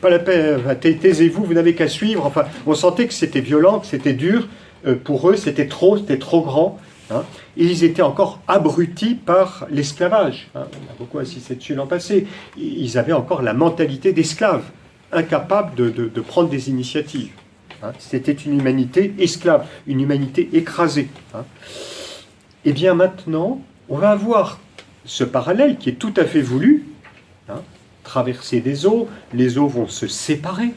pas la peine, taisez-vous, vous n'avez qu'à suivre. Enfin, on sentait que c'était violent, que c'était dur. Pour eux, c'était trop grand. Hein. Et ils étaient encore abrutis par l'esclavage. Hein. On a beaucoup insisté dessus l'an passé. Ils avaient encore la mentalité d'esclaves, incapables de prendre des initiatives. Hein. C'était une humanité esclave, une humanité écrasée. Hein. Et bien maintenant, on va avoir ce parallèle qui est tout à fait voulu. Hein. Traverser des eaux, les eaux vont se séparer,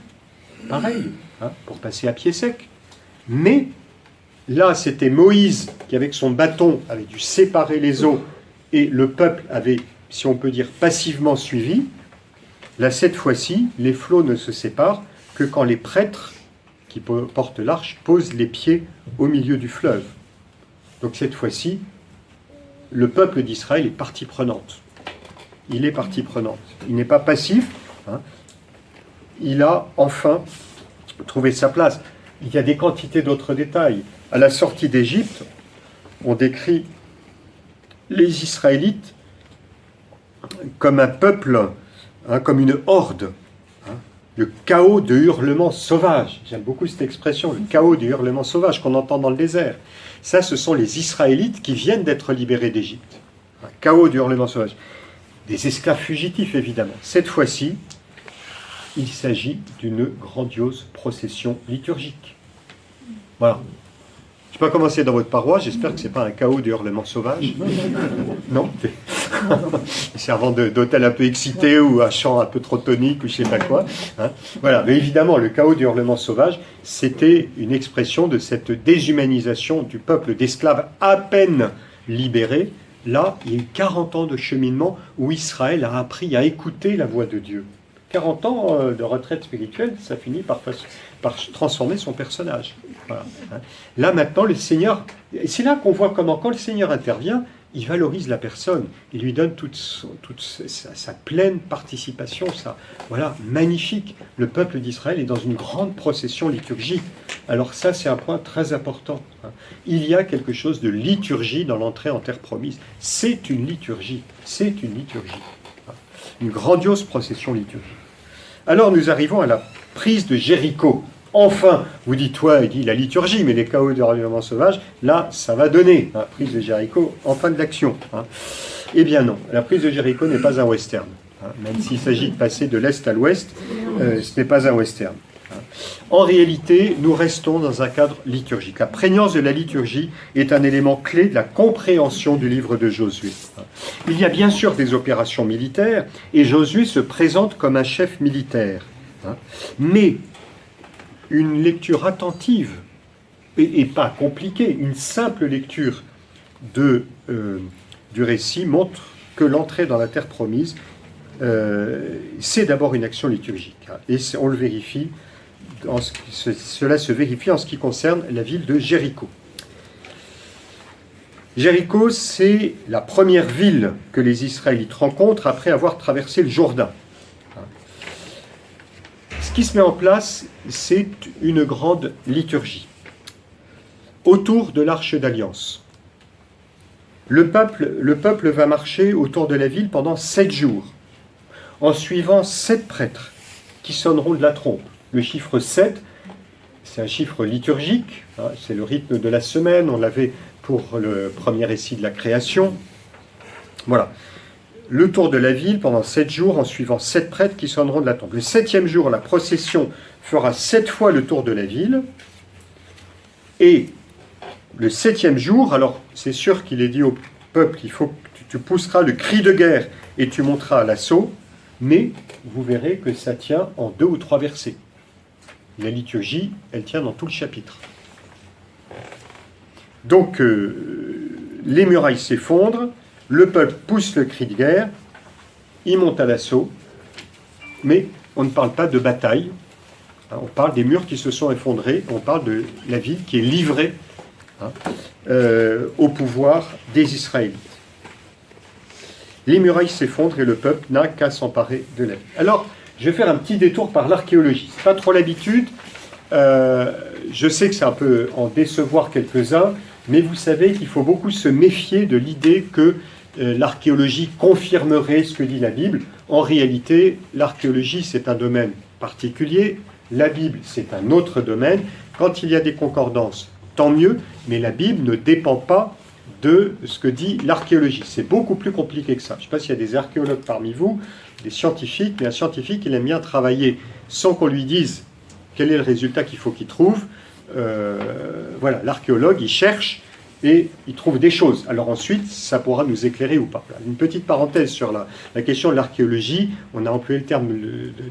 pareil, hein, pour passer à pied sec. Mais là, c'était Moïse qui, avec son bâton, avait dû séparer les eaux et le peuple avait, si on peut dire, passivement suivi. Là, cette fois-ci, les flots ne se séparent que quand les prêtres qui portent l'arche posent les pieds au milieu du fleuve. Donc cette fois-ci, le peuple d'Israël est partie prenante. Il est partie prenante. Il n'est pas passif. Hein. Il a enfin trouvé sa place. Il y a des quantités d'autres détails. À la sortie d'Égypte, on décrit les Israélites comme un peuple, hein, comme une horde. Hein, le chaos de hurlements sauvages. J'aime beaucoup cette expression, le chaos de hurlements sauvages qu'on entend dans le désert. Ça, ce sont les Israélites qui viennent d'être libérés d'Égypte. Un chaos de hurlements sauvages. Des esclaves fugitifs, évidemment. Cette fois-ci, il s'agit d'une grandiose procession liturgique. Voilà. Je ne sais pas comment c'est dans votre paroisse, j'espère que ce n'est pas un chaos de hurlements sauvages. Non. Servant d'hôtel un peu excité ou un chant un peu trop tonique ou je ne sais pas quoi. Hein. Voilà. Mais évidemment, le chaos de hurlements sauvages, c'était une expression de cette déshumanisation du peuple d'esclaves à peine libérés. Là, il y a eu 40 ans de cheminement où Israël a appris à écouter la voix de Dieu. 40 ans de retraite spirituelle, ça finit par transformer son personnage. Voilà. Là, maintenant, le Seigneur... C'est là qu'on voit comment, quand le Seigneur intervient, il valorise la personne. Il lui donne toute sa pleine participation. Voilà, magnifique. Le peuple d'Israël est dans une grande procession liturgique. Alors ça, c'est un point très important. Il y a quelque chose de liturgie dans l'entrée en terre promise. C'est une liturgie. C'est une liturgie. Une grandiose procession liturgique. Alors nous arrivons à la prise de Jéricho. Enfin, vous dites, toi, il dit la liturgie, mais les chaos de hurlements sauvages, là, ça va donner. Hein, prise de Jéricho en fin de l'action. Hein. Eh bien non, la prise de Jéricho n'est pas un western. Hein, même s'il s'agit de passer de l'est à l'ouest, ce n'est pas un western. Hein. En réalité, nous restons dans un cadre liturgique. La prégnance de la liturgie est un élément clé de la compréhension du livre de Josué. Il y a bien sûr des opérations militaires, et Josué se présente comme un chef militaire. Mais une lecture attentive, et pas compliquée, une simple lecture du récit montre que l'entrée dans la terre promise, c'est d'abord une action liturgique. Et on le vérifie. Cela se vérifie en ce qui concerne la ville de Jéricho. Jéricho, c'est la première ville que les Israélites rencontrent après avoir traversé le Jourdain. Ce qui se met en place, c'est une grande liturgie autour de l'Arche d'Alliance. Le peuple va marcher autour de la ville pendant 7 jours, en suivant 7 prêtres qui sonneront de la trompe. Le chiffre 7, c'est un chiffre liturgique, hein, c'est le rythme de la semaine, on l'avait pour le premier récit de la création. Voilà. Le tour de la ville pendant 7 jours en suivant 7 prêtres qui sonneront de la trompe. Le 7e jour, la procession fera 7 fois le tour de la ville. Et le 7e jour, alors c'est sûr qu'il est dit au peuple, il faut que tu pousseras le cri de guerre et tu monteras à l'assaut, mais vous verrez que ça tient en 2 ou 3 versets. La liturgie, elle tient dans tout le chapitre. Donc, les murailles s'effondrent, le peuple pousse le cri de guerre, il monte à l'assaut, mais on ne parle pas de bataille, on parle des murs qui se sont effondrés, on parle de la ville qui est livrée au pouvoir des Israélites. Les murailles s'effondrent et le peuple n'a qu'à s'emparer de la ville. Alors, je vais faire un petit détour par l'archéologie. Ce n'est pas trop l'habitude, Je sais que ça peut en décevoir quelques-uns, mais vous savez qu'il faut beaucoup se méfier de l'idée que l'archéologie confirmerait ce que dit la Bible. En réalité, l'archéologie, c'est un domaine particulier, la Bible, c'est un autre domaine. Quand il y a des concordances, tant mieux, mais la Bible ne dépend pas de ce que dit l'archéologie. C'est beaucoup plus compliqué que ça. Je ne sais pas s'il y a des archéologues parmi vous, des scientifiques, mais un scientifique, il aime bien travailler sans qu'on lui dise quel est le résultat qu'il faut qu'il trouve. Voilà, l'archéologue, il cherche et il trouve des choses. Alors ensuite, ça pourra nous éclairer ou pas. Une petite parenthèse sur la question de l'archéologie. On a employé le terme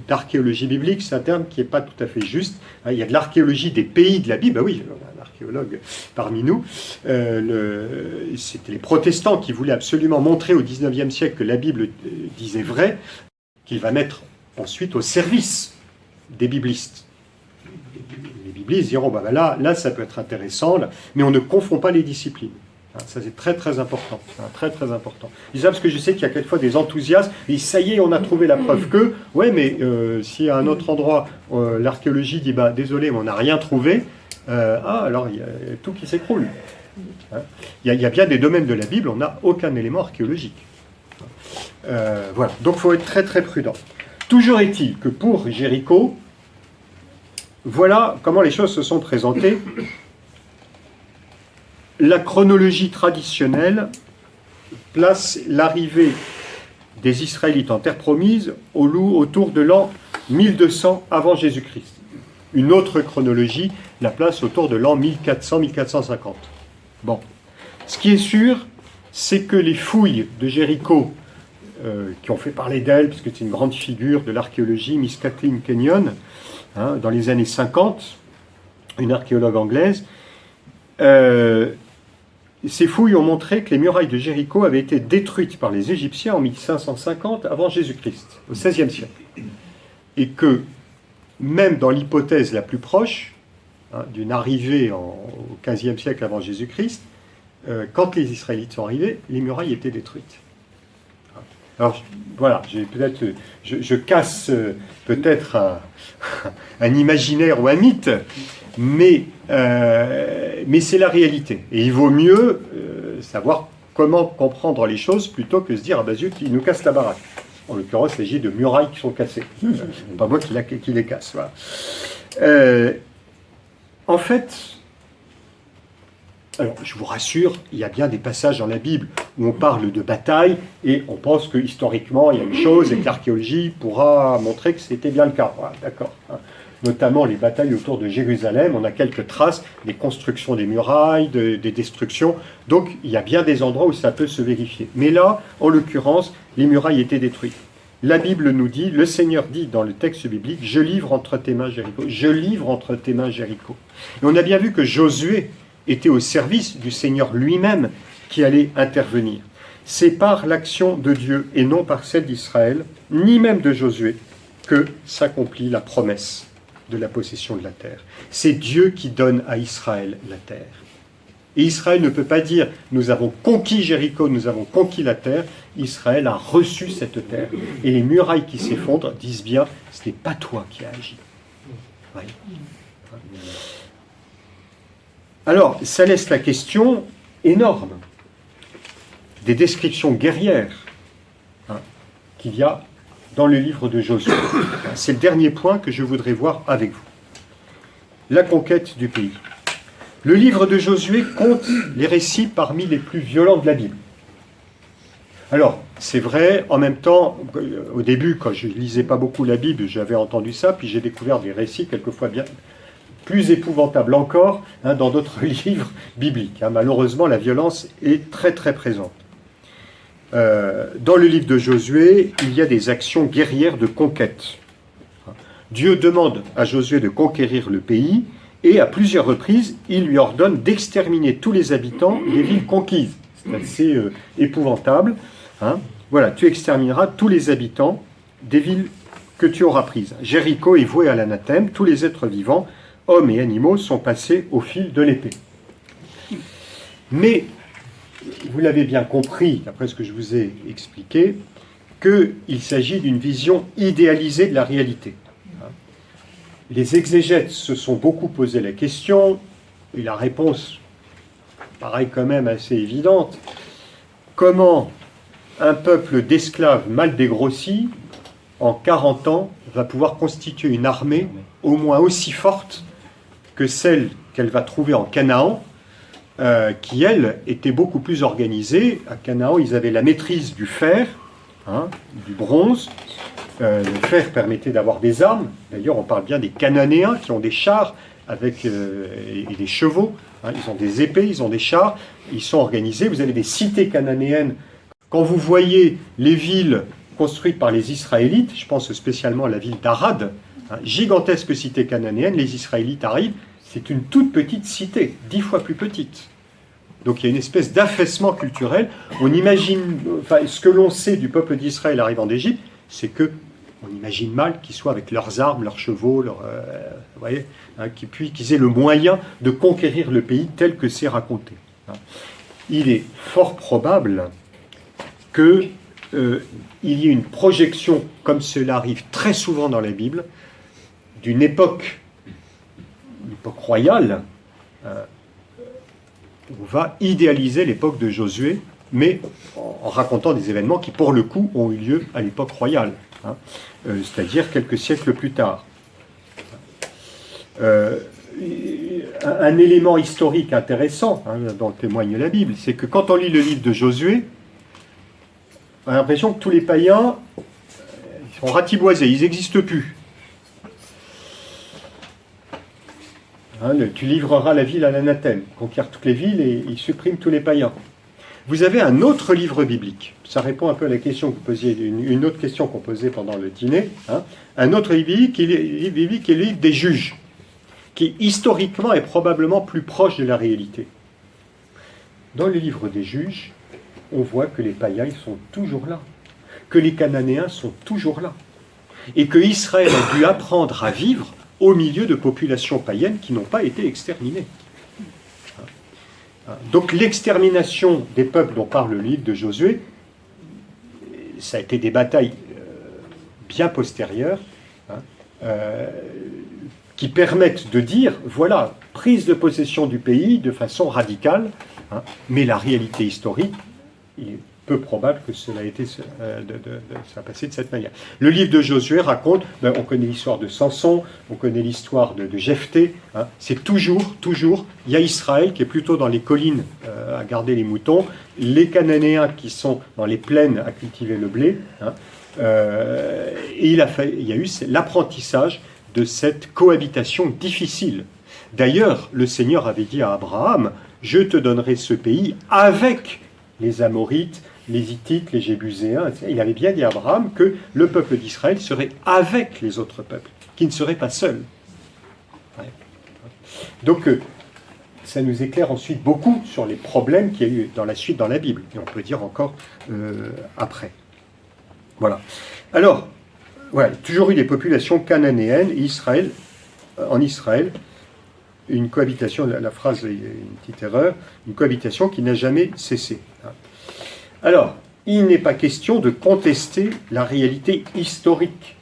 d'archéologie biblique. C'est un terme qui n'est pas tout à fait juste. Il y a de l'archéologie des pays de la Bible. Ben oui, on a un archéologue parmi nous. C'était les protestants qui voulaient absolument montrer au XIXe siècle que la Bible disait vrai, qu'il va mettre ensuite au service des biblistes. Les biblistes diront, bah là, ça peut être intéressant, là, mais on ne confond pas les disciplines. Ça, c'est très, très important. Très, très important. Je dis ça parce que je sais qu'il y a quelquefois des enthousiastes, et ça y est, on a trouvé la preuve que, ouais, mais si à un autre endroit, l'archéologie dit, bah, désolé, mais on n'a rien trouvé, alors il y a tout qui s'écroule. Il y a bien des domaines de la Bible, on n'a aucun élément archéologique. Voilà, donc il faut être très, très prudent. Toujours est-il que pour Jéricho, voilà comment les choses se sont présentées. La chronologie traditionnelle place l'arrivée des Israélites en terre promise autour de l'an 1200 avant Jésus-Christ. Une autre chronologie la place autour de l'an 1400-1450. Bon. Ce qui est sûr, c'est que les fouilles de Jéricho, qui ont fait parler d'elle, puisque c'est une grande figure de l'archéologie, Miss Kathleen Kenyon, dans les années 50, une archéologue anglaise, ces fouilles ont montré que les murailles de Jéricho avaient été détruites par les Égyptiens en 1550 avant Jésus-Christ, au XVIe siècle. Et que, même dans l'hypothèse la plus proche, d'une arrivée au XVe siècle avant Jésus-Christ, quand les Israélites sont arrivés, les murailles étaient détruites. Alors, voilà, je casse peut-être un imaginaire ou un mythe, mais c'est la réalité. Et il vaut mieux savoir comment comprendre les choses plutôt que se dire, ah ben zut, il nous casse la baraque. En l'occurrence, il s'agit de murailles qui sont cassées. Pas moi qui les casse. Voilà. En fait, alors, je vous rassure, il y a bien des passages dans la Bible où on parle de bataille et on pense que historiquement il y a une chose et que l'archéologie pourra montrer que c'était bien le cas. Voilà, d'accord. Notamment les batailles autour de Jérusalem, on a quelques traces des constructions des murailles, des destructions. Donc il y a bien des endroits où ça peut se vérifier. Mais là, en l'occurrence, les murailles étaient détruites. La Bible nous dit, le Seigneur dit dans le texte biblique, je livre entre tes mains Jéricho. Je livre entre tes mains Jéricho. Et on a bien vu que Josué était au service du Seigneur lui-même qui allait intervenir. C'est par l'action de Dieu et non par celle d'Israël, ni même de Josué, que s'accomplit la promesse de la possession de la terre. C'est Dieu qui donne à Israël la terre. Et Israël ne peut pas dire « nous avons conquis Jéricho, nous avons conquis la terre ». Israël a reçu cette terre. Et les murailles qui s'effondrent disent bien « ce n'est pas toi qui as agi ». Oui. Alors, ça laisse la question énorme des descriptions guerrières qu'il y a dans le livre de Josué. C'est le dernier point que je voudrais voir avec vous. La conquête du pays. Le livre de Josué compte les récits parmi les plus violents de la Bible. Alors, c'est vrai, en même temps, au début, quand je ne lisais pas beaucoup la Bible, j'avais entendu ça, puis j'ai découvert des récits quelquefois bien plus épouvantables encore dans d'autres livres bibliques. Malheureusement, la violence est très très présente. Dans le livre de Josué, il y a des actions guerrières de conquête. Dieu demande à Josué de conquérir le pays, et à plusieurs reprises, il lui ordonne d'exterminer tous les habitants des villes conquises. C'est assez épouvantable. Voilà, tu extermineras tous les habitants des villes que tu auras prises. Jéricho est voué à l'anathème, tous les êtres vivants, hommes et animaux, sont passés au fil de l'épée. Mais, vous l'avez bien compris, d'après ce que je vous ai expliqué, qu'il s'agit d'une vision idéalisée de la réalité. les exégètes se sont beaucoup posé la question, et la réponse paraît quand même assez évidente. Comment un peuple d'esclaves mal dégrossis, en 40 ans, va pouvoir constituer une armée au moins aussi forte que celle qu'elle va trouver en Canaan, qui, elle, était beaucoup plus organisée. À Canaan, ils avaient la maîtrise du fer, du bronze. Le fer permettait d'avoir des armes. D'ailleurs, on parle bien des Cananéens qui ont des chars et des chevaux. Ils ont des épées, ils ont des chars. Ils sont organisés. Vous avez des cités cananéennes. Quand vous voyez les villes construites par les Israélites, je pense spécialement à la ville d'Arad, gigantesque cité cananéenne, les Israélites arrivent, c'est une toute petite cité, 10 fois plus petite. Donc il y a une espèce d'affaissement culturel. On imagine, ce que l'on sait du peuple d'Israël arrivant d'Égypte, c'est que on imagine mal qu'ils soient avec leurs armes, leurs chevaux, vous voyez, qu'ils aient le moyen de conquérir le pays tel que c'est raconté. Il est fort probable qu'il y ait une projection, comme cela arrive très souvent dans la Bible, d'une époque royale. On va idéaliser l'époque de Josué, mais en racontant des événements qui, pour le coup, ont eu lieu à l'époque royale, c'est-à-dire quelques siècles plus tard. Un élément historique intéressant, dont témoigne la Bible, c'est que quand on lit le livre de Josué, on a l'impression que tous les païens ils sont ratiboisés, ils n'existent plus. Tu livreras la ville à l'anathème, conquiert toutes les villes et il supprime tous les païens. Vous avez un autre livre biblique, ça répond un peu à la question que vous posiez, une autre question qu'on posait pendant le dîner, un autre livre biblique qui est le livre des Juges, qui historiquement est probablement plus proche de la réalité. Dans le livre des Juges, on voit que les païens ils sont toujours là, que les Cananéens sont toujours là, et que Israël a dû apprendre à vivre au milieu de populations païennes qui n'ont pas été exterminées. Donc l'extermination des peuples dont parle le livre de Josué, ça a été des batailles bien postérieures, qui permettent de dire, voilà, prise de possession du pays de façon radicale, mais la réalité historique, il est peu probable que cela ait été ça a passé de cette manière. Le livre de Josué raconte, on connaît l'histoire de Samson, on connaît l'histoire de Jephthé, c'est toujours, il y a Israël qui est plutôt dans les collines à garder les moutons, les Cananéens qui sont dans les plaines à cultiver le blé, et il y a eu l'apprentissage de cette cohabitation difficile. D'ailleurs, le Seigneur avait dit à Abraham, je te donnerai ce pays avec les Amorites, les Hittites, les Jébuséens, etc. Il avait bien dit à Abraham que le peuple d'Israël serait avec les autres peuples, qu'il ne serait pas seul. Donc, ça nous éclaire ensuite beaucoup sur les problèmes qu'il y a eu dans la suite dans la Bible, et on peut dire encore après. Voilà. Alors, voilà, toujours eu des populations cananéennes, et en Israël, une cohabitation, la phrase est une petite erreur, une cohabitation qui n'a jamais cessé. Alors, il n'est pas question de contester la réalité historique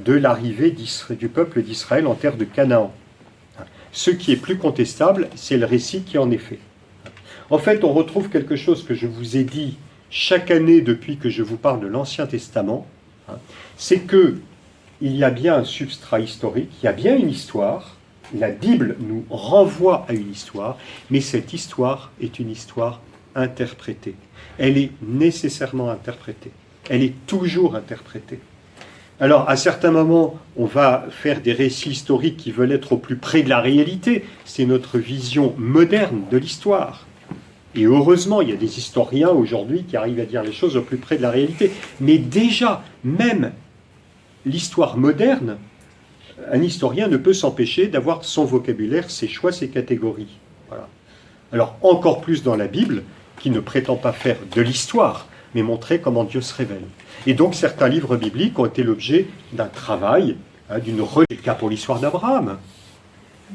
de l'arrivée du peuple d'Israël en terre de Canaan. Ce qui est plus contestable, c'est le récit qui en est fait. En fait, on retrouve quelque chose que je vous ai dit chaque année depuis que je vous parle de l'Ancien Testament, c'est qu'il y a bien un substrat historique, il y a bien une histoire, la Bible nous renvoie à une histoire, mais cette histoire est une histoire interprétée. Elle est nécessairement interprétée. Elle est toujours interprétée. Alors, à certains moments, on va faire des récits historiques qui veulent être au plus près de la réalité. C'est notre vision moderne de l'histoire. Et heureusement, il y a des historiens aujourd'hui qui arrivent à dire les choses au plus près de la réalité. Mais déjà, même l'histoire moderne, un historien ne peut s'empêcher d'avoir son vocabulaire, ses choix, ses catégories. Voilà. Alors, encore plus dans la Bible, qui ne prétend pas faire de l'histoire, mais montrer comment Dieu se révèle. Et donc, certains livres bibliques ont été l'objet d'un travail, d'une recherche, pour l'histoire d'Abraham.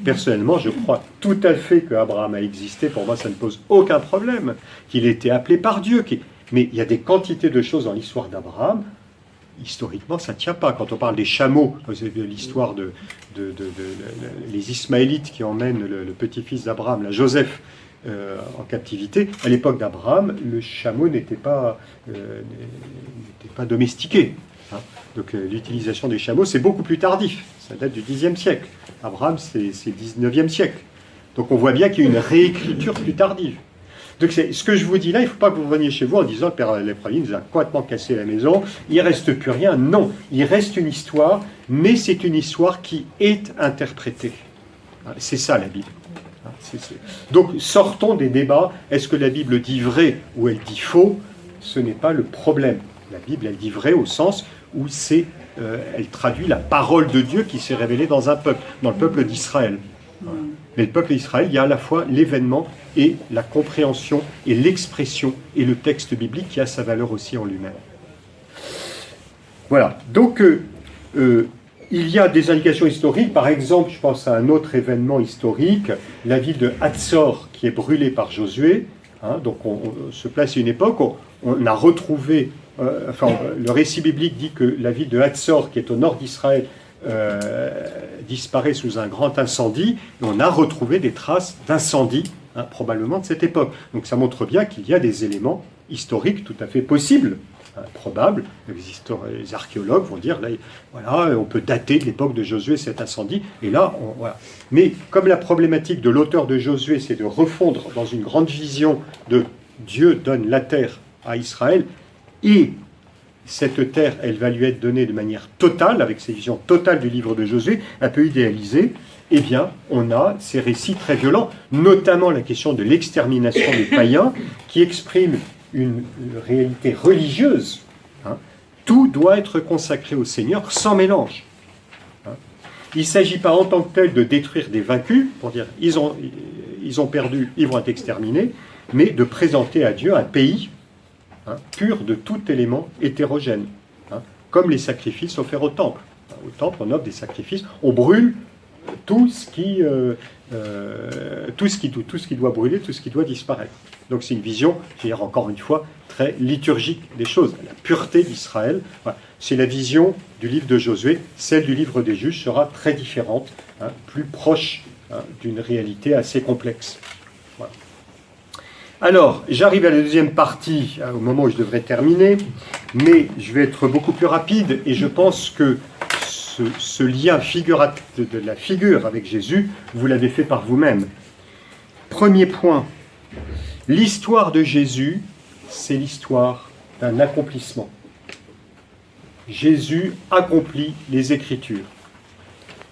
Personnellement, je crois tout à fait qu'Abraham a existé. Pour moi, ça ne pose aucun problème. Qu'il ait été appelé par Dieu. Mais il y a des quantités de choses dans l'histoire d'Abraham. historiquement, ça ne tient pas. Quand on parle des chameaux, vous savez de l'histoire les Ismaélites qui emmènent le petit-fils d'Abraham, là, Joseph, en captivité. À l'époque d'Abraham, le chameau n'était pas domestiqué. Hein. Donc l'utilisation des chameaux, c'est beaucoup plus tardif. Ça date du Xe siècle. Abraham, c'est 19e siècle. Donc on voit bien qu'il y a une réécriture plus tardive. Donc ce que je vous dis là, il ne faut pas que vous reveniez chez vous en disant « Le père Lépralli nous a complètement cassé la maison, il ne reste plus rien ». Non, il reste une histoire, mais c'est une histoire qui est interprétée. C'est ça la Bible. Donc sortons des débats, est-ce que la Bible dit vrai ou elle dit faux? Ce n'est pas le problème. La Bible, elle dit vrai au sens où elle traduit la parole de Dieu qui s'est révélée dans un peuple, dans le peuple d'Israël. Mais le peuple d'Israël, il y a à la fois l'événement et la compréhension et l'expression et le texte biblique qui a sa valeur aussi en lui-même. Voilà, donc il y a des indications historiques. Par exemple, je pense à un autre événement historique, la ville de Hatzor qui est brûlée par Josué. Hein, donc on se place à une époque, on a retrouvé, le récit biblique dit que la ville de Hatzor, qui est au nord d'Israël, disparaît sous un grand incendie, et on a retrouvé des traces d'incendie, hein, probablement de cette époque. Donc ça montre bien qu'il y a des éléments historiques tout à fait possibles, hein, probables. Les archéologues vont dire, là, voilà, on peut dater de l'époque de Josué cet incendie, et là, voilà. Mais comme la problématique de l'auteur de Josué, c'est de refondre dans une grande vision de Dieu donne la terre à Israël, et cette terre, elle va lui être donnée de manière totale, avec ses visions totales du livre de Josué, un peu idéalisées, eh bien, on a ces récits très violents, notamment la question de l'extermination des païens, qui exprime une réalité religieuse. Hein. Tout doit être consacré au Seigneur sans mélange. Hein. Il ne s'agit pas en tant que tel de détruire des vaincus, pour dire ils ont perdu, ils vont être exterminés, mais de présenter à Dieu un pays pur de tout élément hétérogène, hein, comme les sacrifices offerts au temple. Au temple, on offre des sacrifices, on brûle tout ce qui doit brûler, tout ce qui doit disparaître. Donc c'est une vision, je veux dire encore une fois, très liturgique des choses. La pureté d'Israël, voilà. C'est la vision du livre de Josué. Celle du livre des Juges sera très différente, hein, plus proche, hein, d'une réalité assez complexe. Voilà. Alors, j'arrive à la deuxième partie, au moment où je devrais terminer, mais je vais être beaucoup plus rapide, et je pense que ce lien figuratif de la figure avec Jésus, vous l'avez fait par vous-même. Premier point, l'histoire de Jésus, c'est l'histoire d'un accomplissement. Jésus accomplit les Écritures.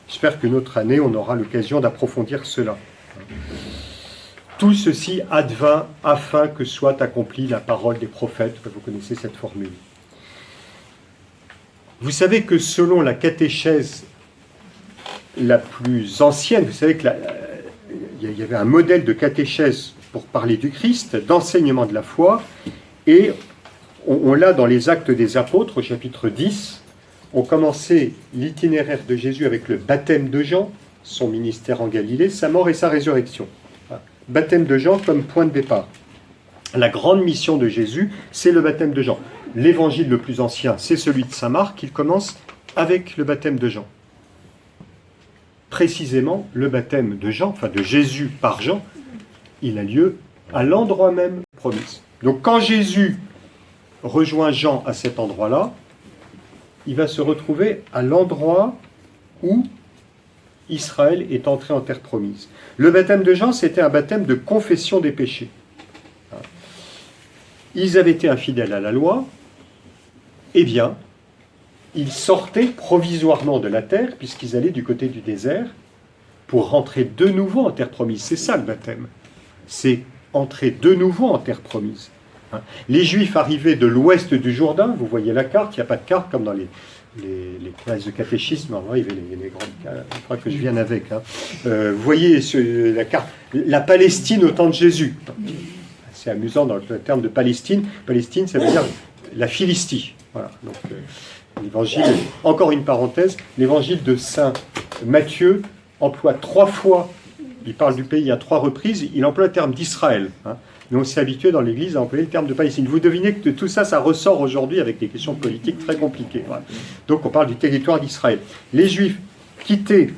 J'espère que notre année, on aura l'occasion d'approfondir cela. Tout ceci advint afin que soit accomplie la parole des prophètes. Vous connaissez cette formule. Vous savez que selon la catéchèse la plus ancienne, vous savez qu'il y avait un modèle de catéchèse pour parler du Christ, d'enseignement de la foi, et on l'a dans les Actes des Apôtres, au chapitre 10. On commençait l'itinéraire de Jésus avec le baptême de Jean, son ministère en Galilée, sa mort et sa résurrection. Baptême de Jean comme point de départ. La grande mission de Jésus, c'est le baptême de Jean. L'évangile le plus ancien, c'est celui de saint Marc, il commence avec le baptême de Jean. Précisément, le baptême de Jean, enfin de Jésus par Jean, il a lieu à l'endroit même promis. Donc quand Jésus rejoint Jean à cet endroit-là, il va se retrouver à l'endroit où Israël est entré en terre promise. Le baptême de Jean, c'était un baptême de confession des péchés. Ils avaient été infidèles à la loi, eh bien, ils sortaient provisoirement de la terre, puisqu'ils allaient du côté du désert, pour rentrer de nouveau en terre promise. C'est ça le baptême. C'est entrer de nouveau en terre promise. Les Juifs arrivaient de l'ouest du Jourdain, vous voyez la carte, il n'y a pas de carte comme dans les classes de catéchisme, il y avait les grandes cartes, il faudra que je vienne avec. Vous voyez la carte, la Palestine au temps de Jésus. C'est amusant dans le terme de Palestine. Palestine, ça veut dire la Philistie. Voilà. Donc, l'évangile, encore une parenthèse, l'évangile de saint Matthieu emploie 3 fois, il parle du pays à 3 reprises, il emploie le terme d'Israël. mais on s'est habitué dans l'Église à employer le terme de Palestine. Vous devinez que tout ça, ça ressort aujourd'hui avec des questions politiques très compliquées. Voilà. Donc on parle du territoire d'Israël. Les Juifs quittaient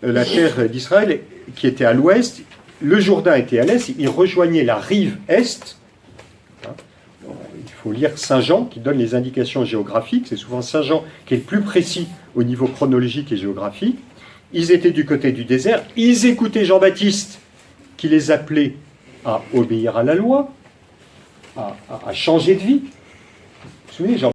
la terre d'Israël, qui était à l'ouest, le Jourdain était à l'est, ils rejoignaient la rive est. Il faut lire Saint Jean, qui donne les indications géographiques. C'est souvent Saint Jean qui est le plus précis au niveau chronologique et géographique. Ils étaient du côté du désert, ils écoutaient Jean-Baptiste, qui les appelait à obéir à la loi, à changer de vie. Vous vous souvenez, Jean